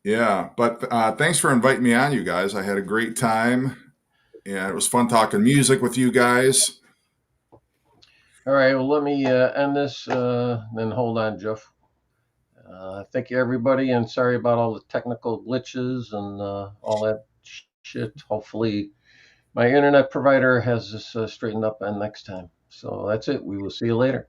yeah, but thanks for inviting me on, you guys. I had a great time, and it was fun talking music with you guys. All right. Well, let me end this. Then hold on, Jeff. Thank you, everybody, and sorry about all the technical glitches and all that shit. Hopefully, my internet provider has this straightened up next time. So that's it. We will see you later.